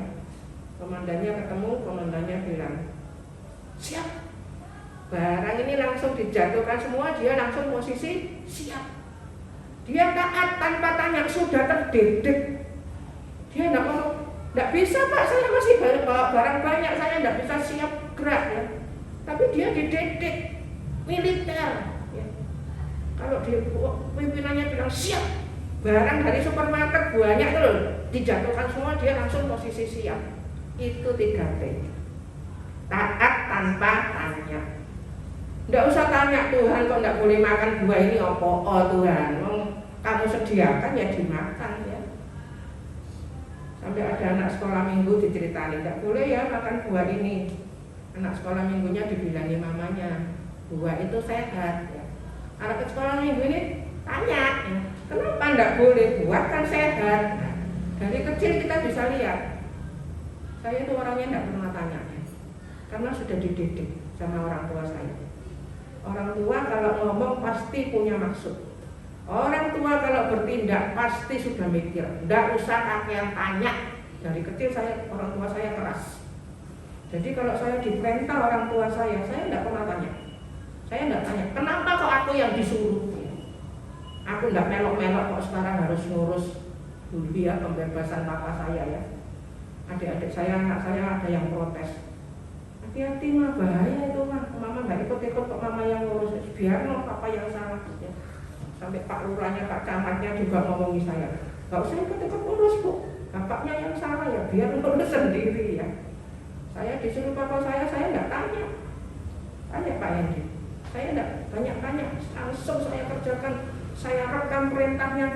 komandannya ketemu, komandannya bilang, siap. Barang ini langsung dijatuhkan semua, dia langsung posisi siap. Dia taat tanpa tanya, sudah terdidik. Dia tidak mau, tidak bisa Pak, saya masih bawa barang banyak, saya tidak bisa siap gerak ya. Tapi dia dididik militer. Ya. Kalau dia pimpinannya bilang siap, barang dari supermarket banyak itu loh, dijatuhkan semua, dia langsung posisi siap. Itu 3T. Taat tanpa tanya. Tidak usah tanya, Tuhan kok tidak boleh makan buah ini apa? Oh Tuhan, kamu sediakan ya dimakan ya. Sampai ada anak sekolah minggu diceritain, tidak boleh ya makan buah ini. Anak sekolah minggunya dibilangi mamanya, buah itu sehat ya. Anak sekolah minggu ini tanya, ya, kenapa tidak boleh? Buah kan sehat. Nah, dari kecil kita bisa lihat. Saya itu orangnya tidak pernah tanya ya, karena sudah dididik sama orang tua saya. Orang tua kalau ngomong pasti punya maksud. Orang tua kalau bertindak pasti sudah mikir. Tidak usah kakek tanya. Dari kecil orang tua saya keras. Jadi kalau saya diperintah orang tua saya tidak pernah tanya. Saya tidak tanya, kenapa kok aku yang disuruh? Aku tidak melok-melok kok sekarang harus ngurus dulu ya pembebasan papa saya ya. Adik-adik saya, anak saya ada yang protes. Hati-hati mah, bahaya itu mah. Mama nggak ikut-ikut kok mama yang ngurus. Biar no papa yang salah ya. Sampai Pak Lurahnya, Pak Camatnya juga ngomongi saya, nggak usah ikut-ikut ngurus Bu, bapaknya yang salah ya, biar ngurus sendiri ya. Saya disuruh papa saya nggak tanya. Tanya Pak Hendi, saya nggak banyak-tanya, langsung saya kerjakan. Saya rekam perintahnya,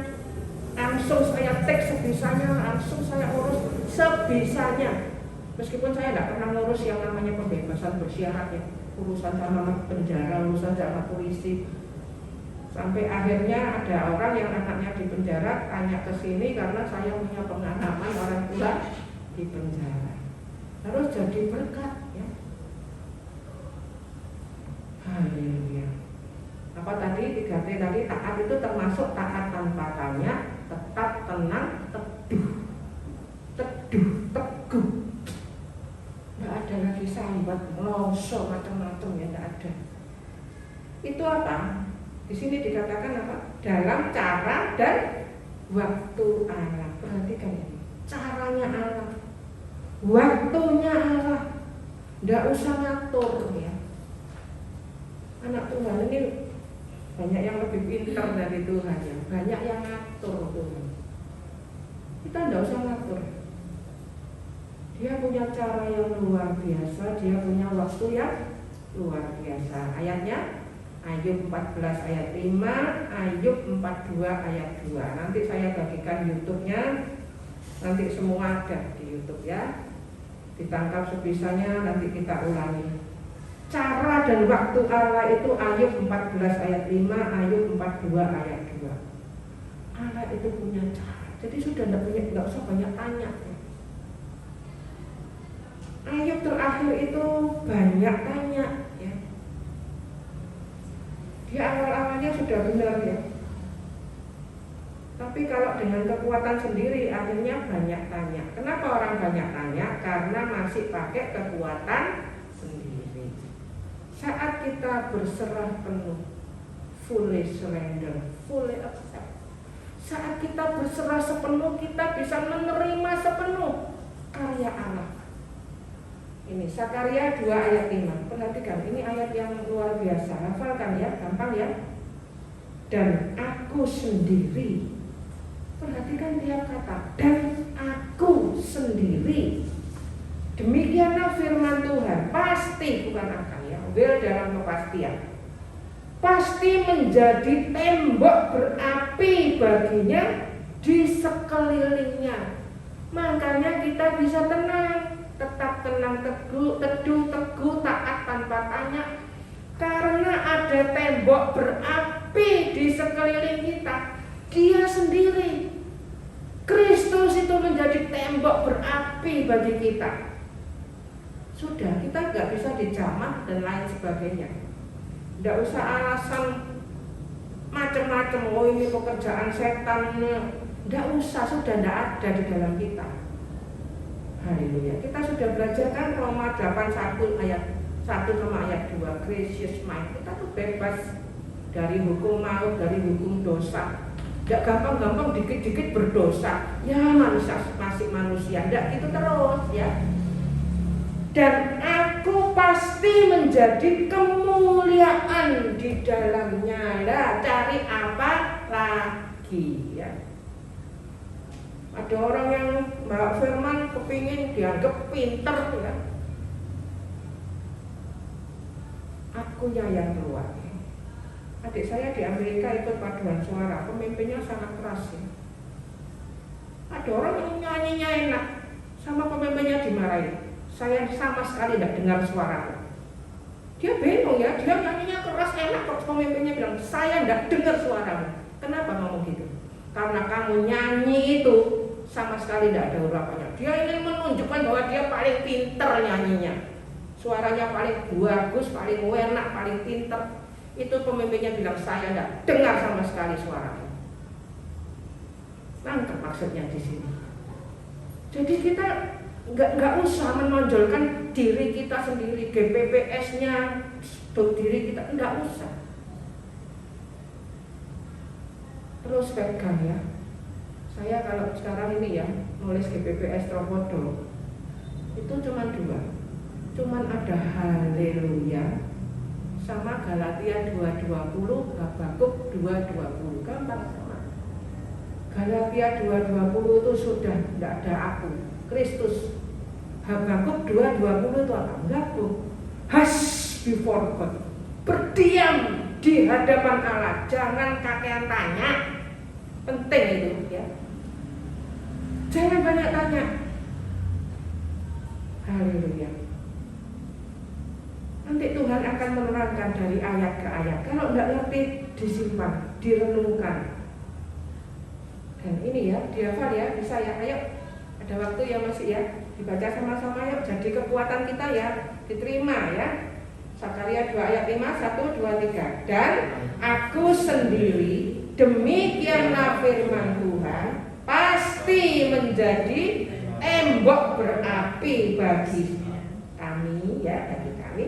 langsung saya teks sebisanya, langsung saya urus sebisanya. Meskipun saya tidak pernah ngurus yang namanya pembebasan bersyarat ya, urusan sama penjara, urusan sama polisi. Sampai akhirnya ada orang yang anaknya di penjara tanya ke sini karena saya punya pengalaman orang tua di penjara. Harus jadi berkat ya. Haleluya. Apa tadi 3T tadi, taat itu termasuk taat tanpa tanya, tetap tenang, teduh. Teduh, teguh. Nggak ada lagi sambat, ngelosok macam-macam ya, nggak ada. Itu apa? Di sini dikatakan apa? Dalam cara dan waktu Allah. Perhatikan ini, caranya Allah, waktunya Allah. Nggak usah ngatur ya. Anak Tuhan ini banyak yang lebih pintar dari Tuhan ya. Banyak yang ngatur Tuhan. Kita nggak usah ngatur. Dia punya cara yang luar biasa. Dia punya waktu yang luar biasa. Ayatnya Ayub 14 ayat 5, Ayub 42 ayat 2. Nanti saya bagikan YouTube-nya. Nanti semua ada di YouTube ya. Ditangkap sebisanya, nanti kita ulangi. Cara dan waktu Allah itu Ayub 14 ayat 5, Ayub 42 ayat 2. Allah itu punya cara. Jadi sudah nggak usah banyak tanya. Ayub terakhir itu banyak tanya ya. Dia awal-awalnya sudah benar ya. Tapi kalau dengan kekuatan sendiri akhirnya banyak tanya. Kenapa orang banyak tanya? Karena masih pakai kekuatan sendiri. Saat kita berserah penuh, fully surrender, fully accept. Saat kita berserah sepenuh, kita bisa menerima sepenuh karya Allah. Ini Sakaria 2 ayat 5. Perhatikan, ini ayat yang luar biasa. Hafalkan ya, gampang ya. Dan aku sendiri. Perhatikan tiap kata. Dan aku sendiri. Demikianlah firman Tuhan. Pasti, bukan akan ya. Will dalam kepastian. Pasti menjadi tembok berapi baginya di sekelilingnya. Makanya kita bisa tenang. Tetap tenang, teduh, taat tanpa tanya. Karena ada tembok berapi di sekeliling kita. Dia sendiri, Kristus itu menjadi tembok berapi bagi kita. Sudah, kita nggak bisa dijamah dan lain sebagainya. Nggak usah alasan macam-macam. Oh ini pekerjaan setan. Nggak usah, sudah nggak ada di dalam kita. Haleluya. Kita sudah belajar kan Roma 8:1 ayat 1 sama ayat 2. Gracious mind. Kita tuh bebas dari hukum maut, dari hukum dosa. Gak gampang-gampang dikit-dikit berdosa. Ya manusia masih manusia. Gak gitu terus ya. Dan aku pasti menjadi kemuliaan di dalamnya. Lah cari apa lagi ya. Ada orang yang bawa firman kepingin dianggap pinter ya. Akunya yang keluar. Adik saya di Amerika ikut paduan suara, pemimpinnya sangat keras ya. Ada orang yang nyanyinya enak, sama pemimpinnya dimarahin. Saya sama sekali tidak dengar suara. Dia bingung ya, dia nyanyinya keras enak kok, pemimpinnya bilang saya tidak dengar suaramu. Kenapa ngomong gitu? Karena kamu nyanyi itu sama sekali tidak ada urapannya. Dia ingin menunjukkan bahwa dia paling pinter nyanyinya. Suaranya paling bagus, paling enak, paling pinter. Itu pemimpinnya bilang saya tidak dengar sama sekali suaranya. Nangkep maksudnya di sini. Jadi kita nggak usah menonjolkan diri kita sendiri, GPPS-nya, diri kita nggak usah. Terus pegang ya. Saya kalau sekarang ini ya nulis GPPS Tropodo itu cuma 2. Cuman ada haleluya sama Galatia 2:20, Habakuk 2:20. Gampang sama. Galatia 2:20 itu sudah tidak ada aku, Kristus. Habakuk 2:20 itu apa? Habakuk hush before God. Berdiam di hadapan Allah, jangan kakean tanya. Penting itu ya. Jangan banyak tanya. Haleluya. Nanti Tuhan akan menerangkan dari ayat ke ayat. Kalau tidak ngerti, disimpan, direnungkan. Dan ini ya, dihafal ya, bisa ya. Ayo, ada waktu ya masih ya. Dibaca sama-sama yuk, jadi kekuatan kita ya. Diterima ya. Sakaria 2 ayat 5, 1, 2, 3. Dan aku sendiri, demikianlah firman Tuhan, pasti menjadi tembok berapi bagi kami ya, bagi kami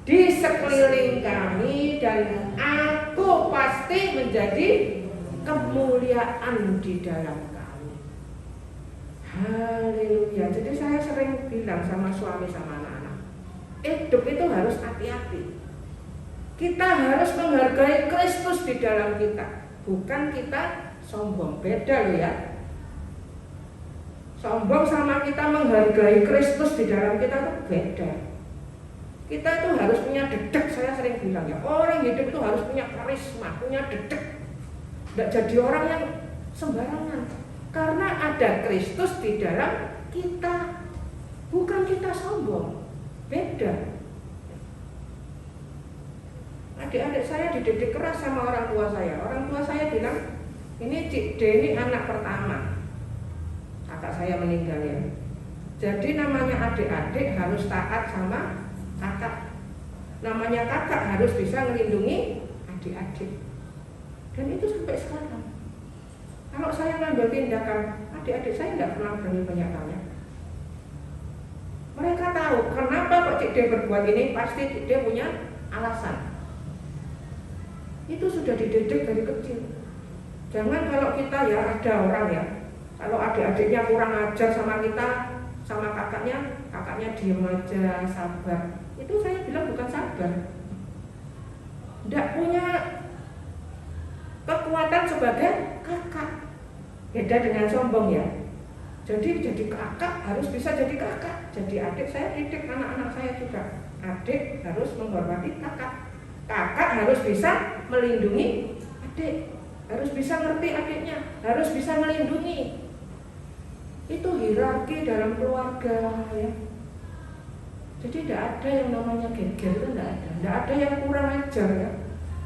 di sekeliling kami, dan aku pasti menjadi kemuliaan di dalam kami. Haleluya. Jadi saya sering bilang sama suami sama anak-anak, hidup itu harus hati-hati. Kita harus menghargai Kristus di dalam kita, bukan kita sombong. Beda loh ya. Sombong sama kita menghargai Kristus di dalam kita itu beda. Kita itu harus punya dedek. Saya sering bilang ya, orang hidup itu harus punya karisma, punya dedek. Tidak jadi orang yang sembarangan. Karena ada Kristus di dalam kita, bukan kita sombong. Beda. Adik-adik saya dididik keras sama orang tua saya. Orang tua saya bilang, ini Cik D ini anak pertama. Kakak saya meninggal ya. Jadi namanya adik-adik harus taat sama kakak. Namanya kakak harus bisa melindungi adik-adik. Dan itu sampai sekarang. Kalau saya ngambil tindakan, adik-adik saya nggak pernah berani banyak tanya. Mereka tahu kenapa kok Cik D berbuat ini, pasti Cik D punya alasan. Itu sudah dididik dari kecil. Jangan kalau kita ya ada orang ya, kalau adik-adiknya kurang ajar sama kita, sama kakaknya diam aja, sabar. Itu saya bilang bukan sabar. Tidak punya kekuatan sebagai kakak. Beda dengan sombong ya. Jadi kakak harus bisa jadi kakak. Jadi adik saya didik anak-anak saya juga. Adik harus menghormati kakak. Kakak harus bisa melindungi adik. Harus bisa ngerti adiknya, harus bisa melindungi. Itu hierarki dalam keluarga ya. Jadi tidak ada yang namanya geger, itu tidak ada. Tidak ada yang kurang ajar ya.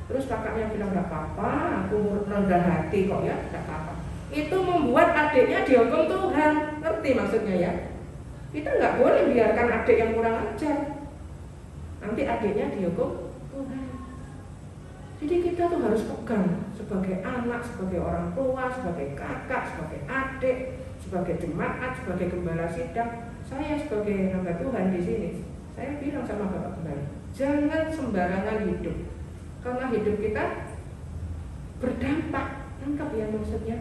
Terus kakaknya bilang tidak apa-apa, aku rendah hati kok ya, tidak apa-apa. Itu membuat adiknya dihukum Tuhan, ngerti maksudnya ya. Kita nggak boleh biarkan adik yang kurang ajar. Nanti adiknya dihukum Tuhan. Jadi kita tuh harus pegang sebagai anak, sebagai orang tua, sebagai kakak, sebagai adik, sebagai jemaat, sebagai gembala sidang. Saya sebagai hamba Tuhan di sini, saya bilang sama Bapak Gembala, jangan sembarangan hidup, karena hidup kita berdampak. Nangkap ya maksudnya.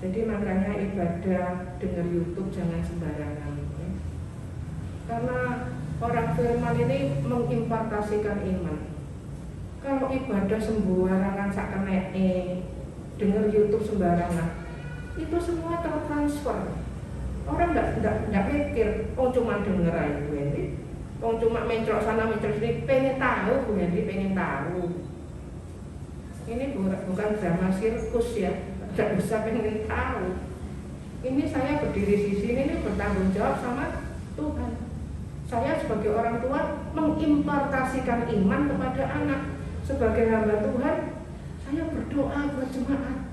Jadi makanya ibadah dengar YouTube jangan sembarangan. Ya. Karena orang firman ini mengimpartasikan iman. Kalau ibadah sembarangan sakkeneke, dengar YouTube sembarangan, itu semua tertransfer. Orang enggak mikir, oh cuma denger aja Bu Hendy, oh cuma mencrok sana mencrok sini, pengen tahu Bu Hendy, pengen tahu. Ini bukan drama sirkus ya, tidak bisa pengen tahu. Ini saya berdiri di sini ini bertanggung jawab sama Tuhan. Saya sebagai orang tua mengimpartasikan iman kepada anak. Sebagai hamba Tuhan, saya berdoa berjemaat.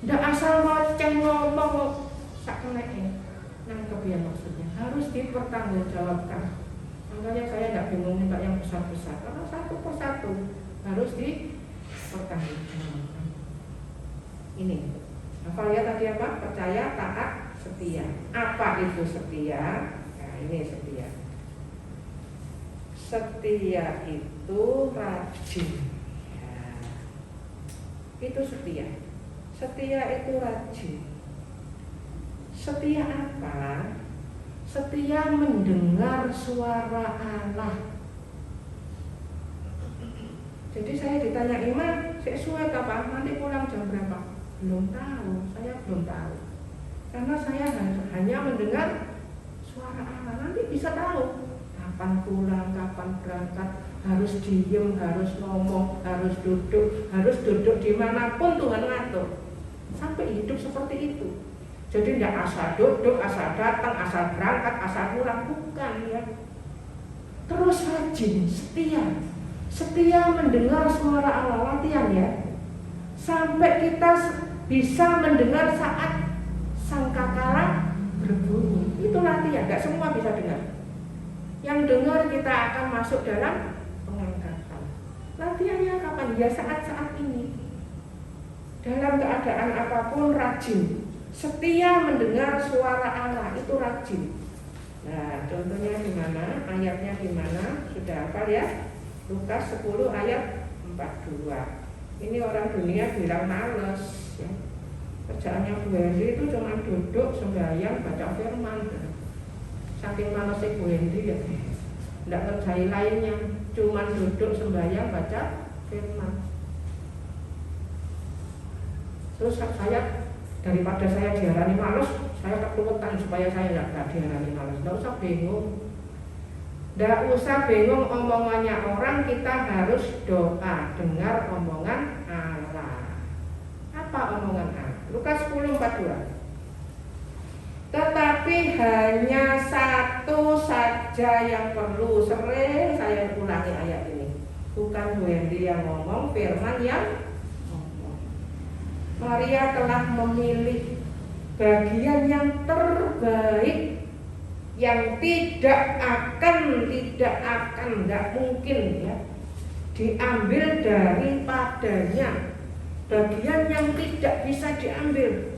Tidak asal ngoceh ngomong sakkeneke. Nangkep ya maksudnya. Harus dipertanggungjawabkan. Makanya saya tidak bingung minta yang besar-besar. Karena satu persatu harus dipertanggungjawabkan. Ini. Hafal ya tadi apa? Percaya, taat, setia. Apa itu setia? Nah, ini setia. Setia itu rajin ya. Itu setia. Setia itu rajin. Setia apa? Setia mendengar suara Allah. Jadi saya ditanya Iman, sesuai kapan? Nanti pulang jam berapa? Belum tahu, saya belum tahu. Karena saya hanya mendengar suara Allah. Nanti bisa tahu kapan pulang, kapan berangkat, harus diem, harus ngomong, harus duduk dimanapun Tuhan ngatur. Sampai hidup seperti itu. Jadi tidak asal duduk, asal datang, asal berangkat, asal pulang, bukan ya. Terus rajin, setia mendengar suara Allah, latihan ya. Sampai kita bisa mendengar saat sangkakala berbunyi. Itu latihan, tidak semua bisa dengar. Yang dengar kita akan masuk dalam pengangkatan. Latihannya kapan? Ya saat-saat ini. Dalam keadaan apapun rajin. Setia mendengar suara Allah, itu rajin. Nah, contohnya di mana? Ayatnya di mana? Sudah hafal ya? Lukas 10 ayat 42. Ini orang dunia bilang males ya. Kerjaannya Bu Hendy itu cuma duduk sembahyang baca firman. Saking malesnya Bu Hendy ya, tidak ngerjain lainnya, cuma duduk sembahyang baca firman. Terus saya, daripada saya diarani males, saya kekuatan supaya saya tidak diarani males. Tidak usah bingung. Tidak usah bingung omongannya orang, kita harus doa, dengar omongan Allah. Apa omongan Allah? Lukas 10:42. Tetapi hanya satu saja yang perlu. Sering saya ulangi ayat ini. Bukan Bu Hendy yang ngomong, firman yang ngomong. Maria telah memilih bagian yang terbaik, yang tidak akan, nggak mungkin ya diambil daripadanya. Bagian yang tidak bisa diambil.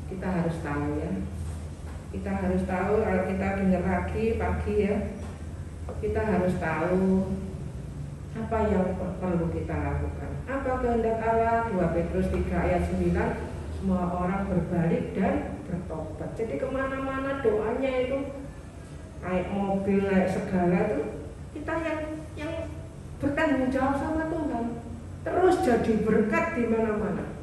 Kita harus tahu ya. Kita harus tahu, kalau kita dengar lagi pagi ya, kita harus tahu apa yang perlu kita lakukan. Apa kehendak Allah? 2 Petrus 3 ayat 9. Semua orang berbalik dan bertobat. Jadi kemana-mana doanya itu, naik mobil, naik segala itu, kita yang bertanggung jawab sama Tuhan. Terus jadi berkat di mana-mana.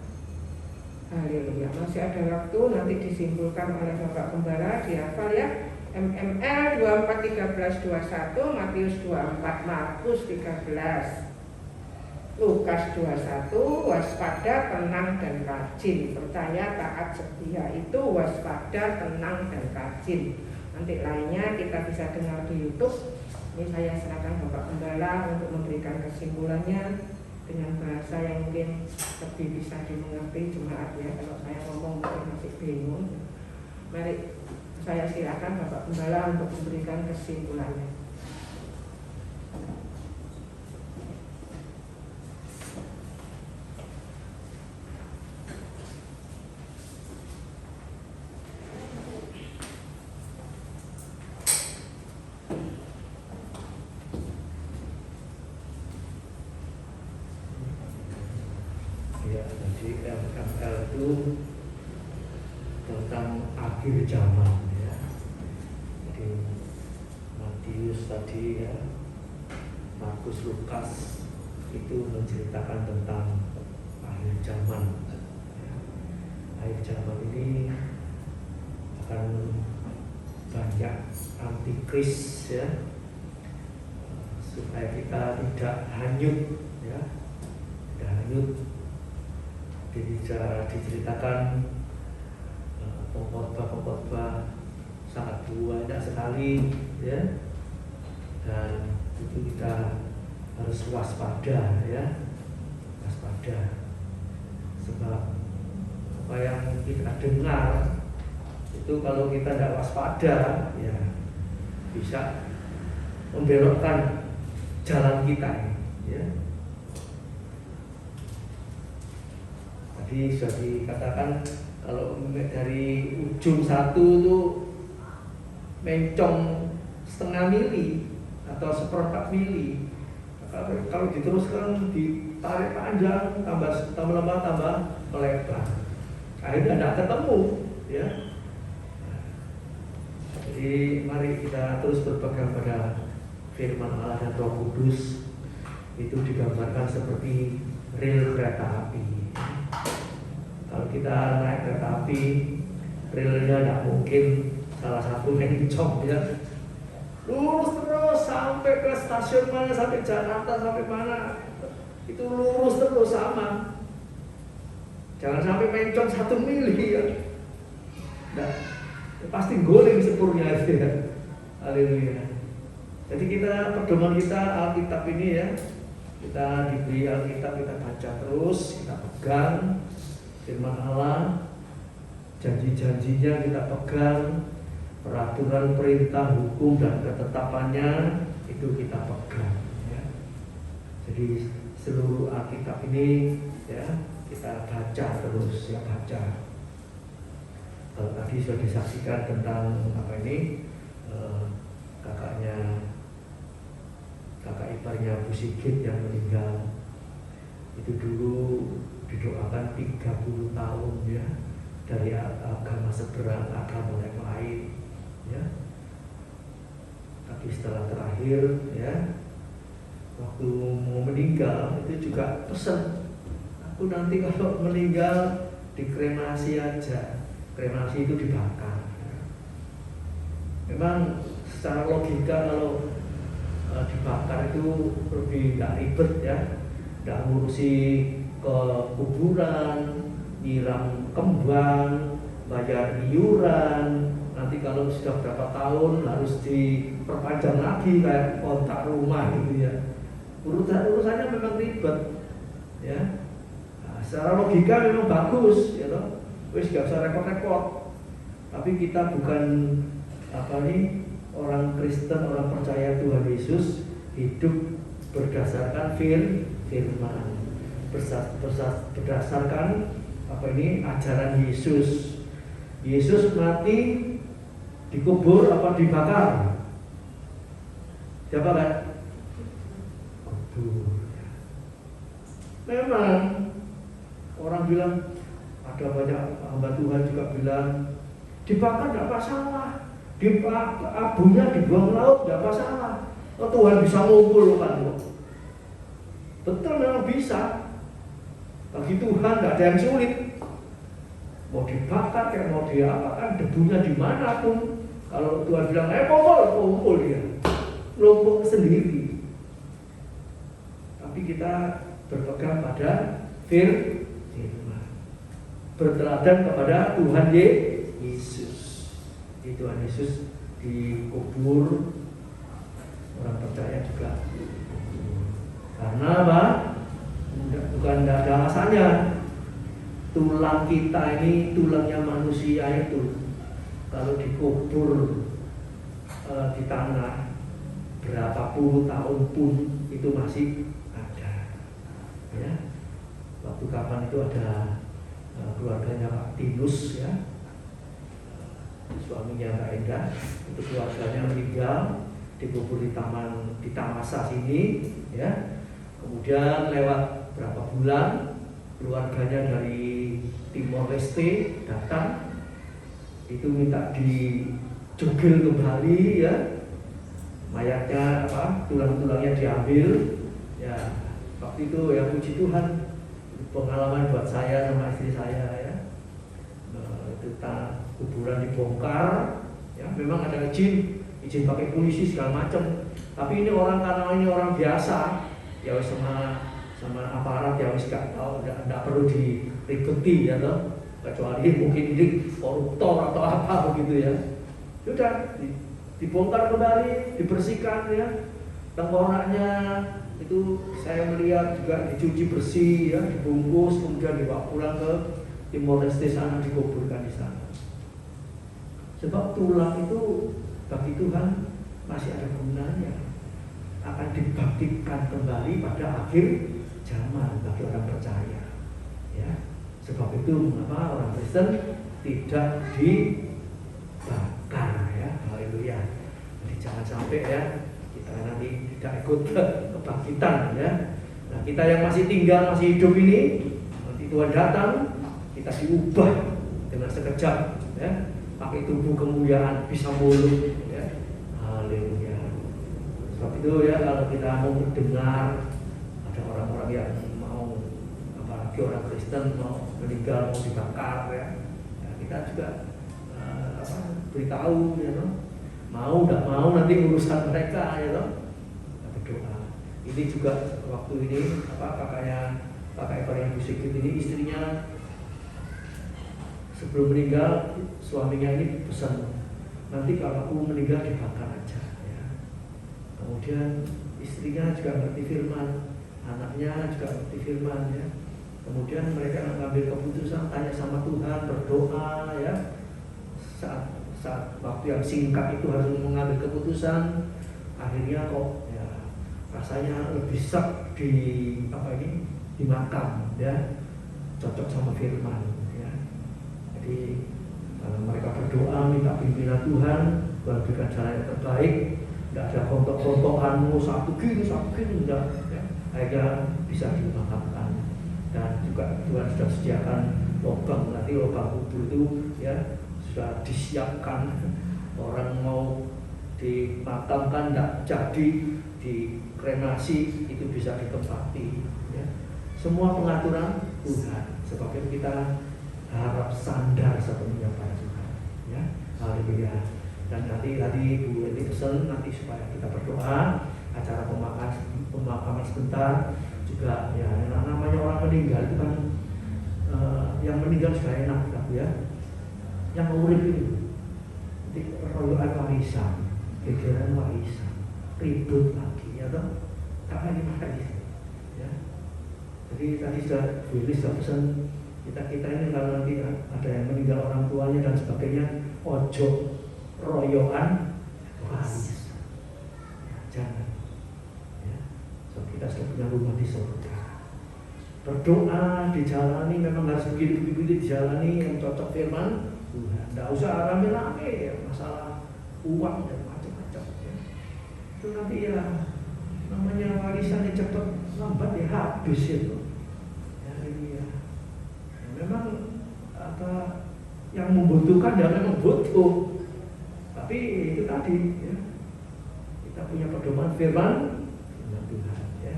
Haleluya. Masih ada waktu, nanti disimpulkan oleh Bapak Gembala, dihafal ya. MML 24:13-21, Matius 24, Markus 13, Lukas 21, waspada, tenang dan rajin. Percaya, taat, setia itu waspada, tenang dan rajin. Nanti lainnya kita bisa dengar di YouTube. Ini saya serahkan Bapak Gembala untuk memberikan kesimpulannya dengan bahasa yang mungkin lebih bisa dimengerti jemaat ya. Kalau saya ngomong mungkin masih bingung. Mari saya silakan Bapak Gembala untuk memberikan kesimpulannya. Ya, jadi MML itu tentang akhir zaman ya. Jadi Matius tadi ya, Markus, Lukas itu menceritakan tentang akhir zaman ya. Akhir zaman ini akan banyak antikris ya, supaya kita tidak hanyut ya, tidak hanyut. Jadi diceritakan pengkhotbah sangat banyak sekali ya, dan itu kita harus waspada ya, waspada, sebab apa yang kita dengar itu kalau kita tidak waspada ya bisa membelokkan jalan kita ya. Tadi sudah dikatakan kalau dari ujung satu itu mencong setengah mili atau 1/4 mili. Kalau diteruskan ditarik panjang, tambah lama tambah melebar. Akhirnya tidak ketemu, ya. Jadi mari kita terus berpegang pada firman Allah dan Roh Kudus. Itu digambarkan seperti rel kereta api. Kalau kita naik kereta api, relnya tidak mungkin salah satu mencong ya, lurus terus sampai ke stasiun mana, sampai Jakarta, sampai mana, itu lurus terus sama. Jangan sampai mencong 1 mili ya. Nah, pasti guling sepurnya itu ya. Haleluya. Jadi kita, pedoman kita Alkitab ini ya, kita diberi Alkitab, kita baca terus, kita pegang firman Allah, janji-janjinya kita pegang, peraturan, perintah, hukum dan ketetapannya itu kita pegang ya. Jadi seluruh Alkitab ini ya kita baca terus ya, baca. Kalau tadi sudah disaksikan tentang apa ini, kakaknya kakak iparnya Bu Sigit yang meninggal. Itu dulu didoakan 30 tahun ya, dari agama seberang, agama yang lain ya. Tapi setelah terakhir ya, waktu mau meninggal itu juga pesan, aku nanti kalau meninggal dikremasi aja. Kremasi itu dibakar. Memang secara logika kalau dibakar itu lebih nggak ribet ya, nggak ngurusi ke kuburan, nyiram kembang, bayar iuran. Nanti kalau sudah berapa tahun harus diperpanjang lagi kayak kontrak rumah gitu ya. Urusannya memang ribet ya. Nah, secara logika memang bagus ya toh. Wis gak usah repot-repot. Tapi kita bukan orang Kristen, orang percaya Tuhan Yesus, hidup berdasarkan firman, berdasarkan ajaran Yesus. Yesus mati dikubur apa dibakar? Siapa kan? Kubur. Memang orang bilang, ada banyak hamba Tuhan juga bilang dibakar tidak masalah, abunya dibuang laut tidak masalah. Oh, Tuhan bisa mengumpulkan kok. Betul, memang bisa. Bagi Tuhan tidak ada yang sulit. Mau dibakar kayak mau diapakan, debunya dimanapun. Kalau Tuhan bilang, kumpul dia, kelompok sendiri. Tapi kita berpegang pada firman, berteladan kepada Tuhan Yesus. Di Tuhan Yesus dikubur, orang percaya juga. Karena apa? Bukan tidak ada alasannya. Tulang kita ini, tulangnya manusia itu, kalau dikubur di tanah berapa puluh tahun pun itu masih ada. Ya, waktu kapan itu ada keluarganya Pak Tinus ya, suaminya Mbak Endah, itu keluarganya meninggal dikubur di Tamasa sini ya. Kemudian lewat berapa bulan keluarganya dari Timor Leste datang, itu minta dijugil kembali ya, mayatnya tulang-tulangnya diambil ya. Waktu itu ya puji Tuhan, pengalaman buat saya sama istri saya ya. Itu kuburan dibongkar ya, memang ada izin pakai polisi segala macam. Tapi ini karena ini orang biasa ya, sama aparat ya wis gak tahu, enggak perlu diribeti ya toh, kecuali mungkin ini koruptor atau apa begitu ya. Sudah dibongkar kembali, dibersihkan ya. Tengkoraknya itu saya melihat juga dicuci bersih ya, dibungkus, kemudian dibawa pulang ke Timor Leste sana, dikuburkan di sana. Sebab tulang itu bagi Tuhan masih ada gunanya, akan dibangkitkan kembali pada akhir zaman bagi orang percaya ya. Sebab itu mengapa orang Kristen tidak dibakar ya. Haleluya. Jadi jangan sampai ya kita nanti tidak ikut kebangkitan ya. Nah, kita yang masih tinggal, masih hidup ini, nanti Tuhan datang, kita diubah dengan sekejap ya, pakai tubuh kemuliaan, bisa muluk ya. Haleluya. Sebab itu ya, kalau kita mau mendengar ada orang-orang yang mau, apalagi orang Kristen mau meninggal, mau dibakar ya, kita juga beritahu ya toh. Mau tidak mau nanti urusan mereka ya toh. Kita berdoa. Ini juga waktu ini kakak ipar yang Bu Sigit ini, istrinya sebelum meninggal, suaminya ini pesan, nanti kalau aku meninggal dibakar aja ya. Kemudian istrinya juga ngerti firman, anaknya juga ngerti firman ya. Kemudian mereka mengambil keputusan, tanya sama Tuhan, berdoa ya. Saat waktu yang singkat itu harus mengambil keputusan, akhirnya kok ya rasanya lebih sak di makam ya, cocok sama firman ya. Jadi kalau mereka berdoa minta pimpinan Tuhan berikan jalan yang terbaik, Tidak ada kontok-kontokan satu gini, enggak. Ya. Akhirnya bisa dimakamkan. Dan juga Tuhan sudah sediakan lubang, nanti lubang kubur itu ya sudah disiapkan. Orang mau dimakamkan tidak jadi dikremasi itu bisa ditempati. Ya. Semua pengaturan Tuhan, sebabnya kita harap sandar sepenuhnya pada Tuhan. Ya, haleluya. Dan nanti tadi Bu Eni pesan nanti supaya kita berdoa acara pemakaman sebentar juga ya. Namanya orang meninggal itu kan yang meninggal sudah enak ya. Yang urip itu royoan warisan, gegeran warisan, ribut lagi ya toh, tak lagi ya. Jadi tadi sudah Bu Eni sudah pesan kita ini kalau nanti ada yang meninggal orang tuanya dan sebagainya, ojo royoan waris, ya, jangan. Ya. So, kita sudah punya rumah di surga. Berdoa dijalani memang harus begitu dijalani yang cocok firman Tuhan. Tidak usah rame-rame ya, masalah uang dan macam-macam. Ya. Itu nanti ya namanya warisan yang cepat lambat ya habis itu. Ya, ini ya. Memang apa yang membutuhkan ya memang butuh. Tapi itu tadi ya, kita punya pedoman firman Tuhan ya.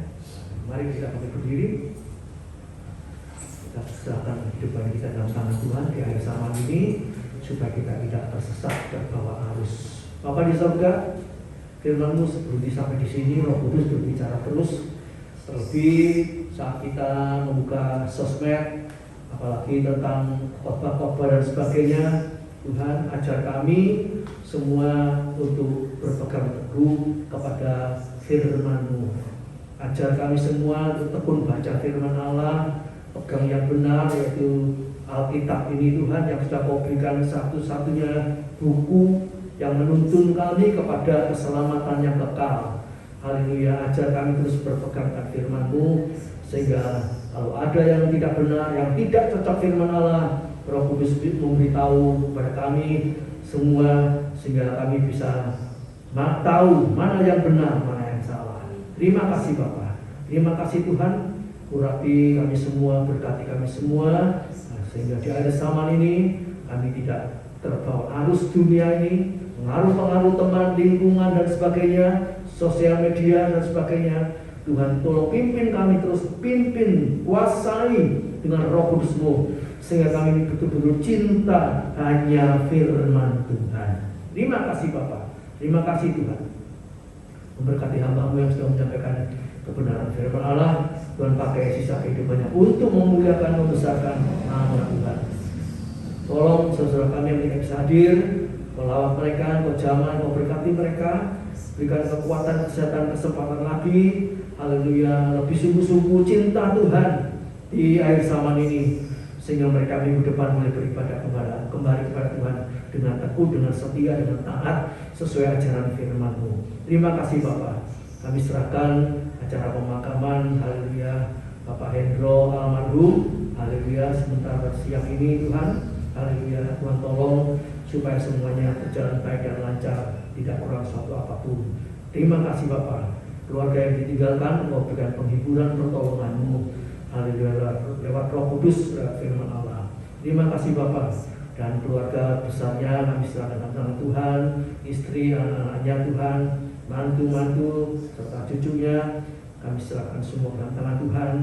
Mari kita berdiri, kita serahkan kehidupan kita dalam tangan Tuhan di akhir zaman ini supaya kita tidak tersesat terbawa arus. Bapa di surga, firman-Mu berhenti sampai di sini, Roh Kudus berbicara terus. Terlebih saat kita membuka sosmed, apalagi tentang khotbah-khotbah dan sebagainya, Tuhan ajar kami semua untuk berpegang teguh kepada firman-Mu. Ajar kami semua untuk tekun baca firman Allah, pegang yang benar yaitu Alkitab ini Tuhan yang sudah Kau berikan satu-satunya buku yang menuntun kami kepada keselamatan yang kekal. Haleluya, ajar kami terus berpegang pada firman-Mu sehingga kalau ada yang tidak benar, yang tidak cocok firman Allah, Roh Kudus memberitahu kepada kami semua sehingga kami bisa tahu mana yang benar, mana yang salah. Terima kasih Bapa. Terima kasih Tuhan. Urapi kami semua, berkati kami semua sehingga di akhir zaman ini kami tidak terbawa arus dunia ini, pengaruh-pengaruh teman, lingkungan dan sebagainya, sosial media dan sebagainya. Tuhan tolong pimpin kami terus, pimpin, kuasai dengan Roh Kudus-Mu sehingga kami betul-betul cinta hanya firman Tuhan. Terima kasih Bapa, terima kasih Tuhan. Memberkati hamba-Mu yang sudah menyampaikan kebenaran firman Allah. Tuhan pakai sisa kehidupannya untuk memuliakan, membesarkan nama Tuhan. Tolong saudara kami yang tidak bisa hadir, Kau lawat mereka, Kau jamah, Kau berkati mereka, berikan kekuatan, kesehatan, kesempatan lagi. Haleluya, lebih sungguh-sungguh cinta Tuhan di akhir zaman ini sehingga mereka minggu depan boleh beribadah kembali kepada Tuhan dengan tekun, dengan setia, dengan taat sesuai ajaran firman-Mu. Terima kasih Bapa. Kami serahkan acara pemakaman, haleluya, Bapak Hendro almarhum, haleluya, sebentar siang ini Tuhan, haleluya, Tuhan tolong supaya semuanya berjalan baik dan lancar, tidak kurang suatu apapun. Terima kasih Bapak. Keluarga yang ditinggalkan, Kau berikan penghiburan, pertolongan-Mu, haleluya, lewat Roh Kudus, lewat firman Allah. Terima kasih Bapak. Dan keluarga besarnya kami serahkan dalam Tuhan, istri, anak-anaknya Tuhan, mantu-mantu, serta cucunya, kami serahkan semua dalam tangan Tuhan,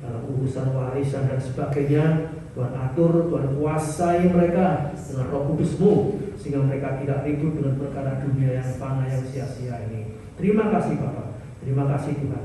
dalam urusan warisan dan sebagainya. Tuhan atur, Tuhan kuasai mereka dengan Roh Kudus-Mu, sehingga mereka tidak ribut dengan perkara dunia yang fana, yang sia-sia ini. Terima kasih Bapak, terima kasih Tuhan.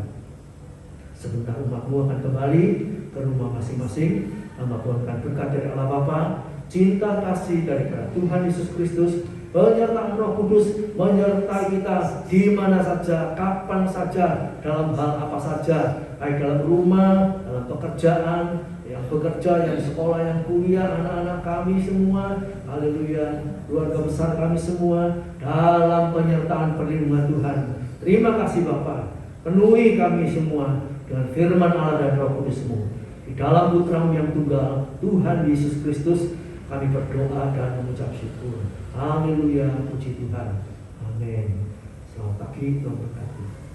Sebentar umat-Mu akan kembali ke rumah masing-masing. Hamba Tuhan akan berkat dari Allah Bapa, cinta kasih daripada Tuhan Yesus Kristus, penyertaan Roh Kudus menyertai kita di mana saja, kapan saja, dalam hal apa saja, baik dalam rumah, dalam pekerjaan, yang bekerja, yang sekolah, yang kuliah, anak-anak kami semua, haleluya, keluarga besar kami semua, dalam penyertaan perlindungan Tuhan. Terima kasih Bapa, penuhi kami semua dengan firman Allah dan Roh Kudus-Mu. Di dalam Putra-Mu yang tunggal, Tuhan Yesus Kristus, kami berdoa dan mengucap syukur. Haleluya, puji Tuhan. Amin. Selamat pagi, Tuhan berkati.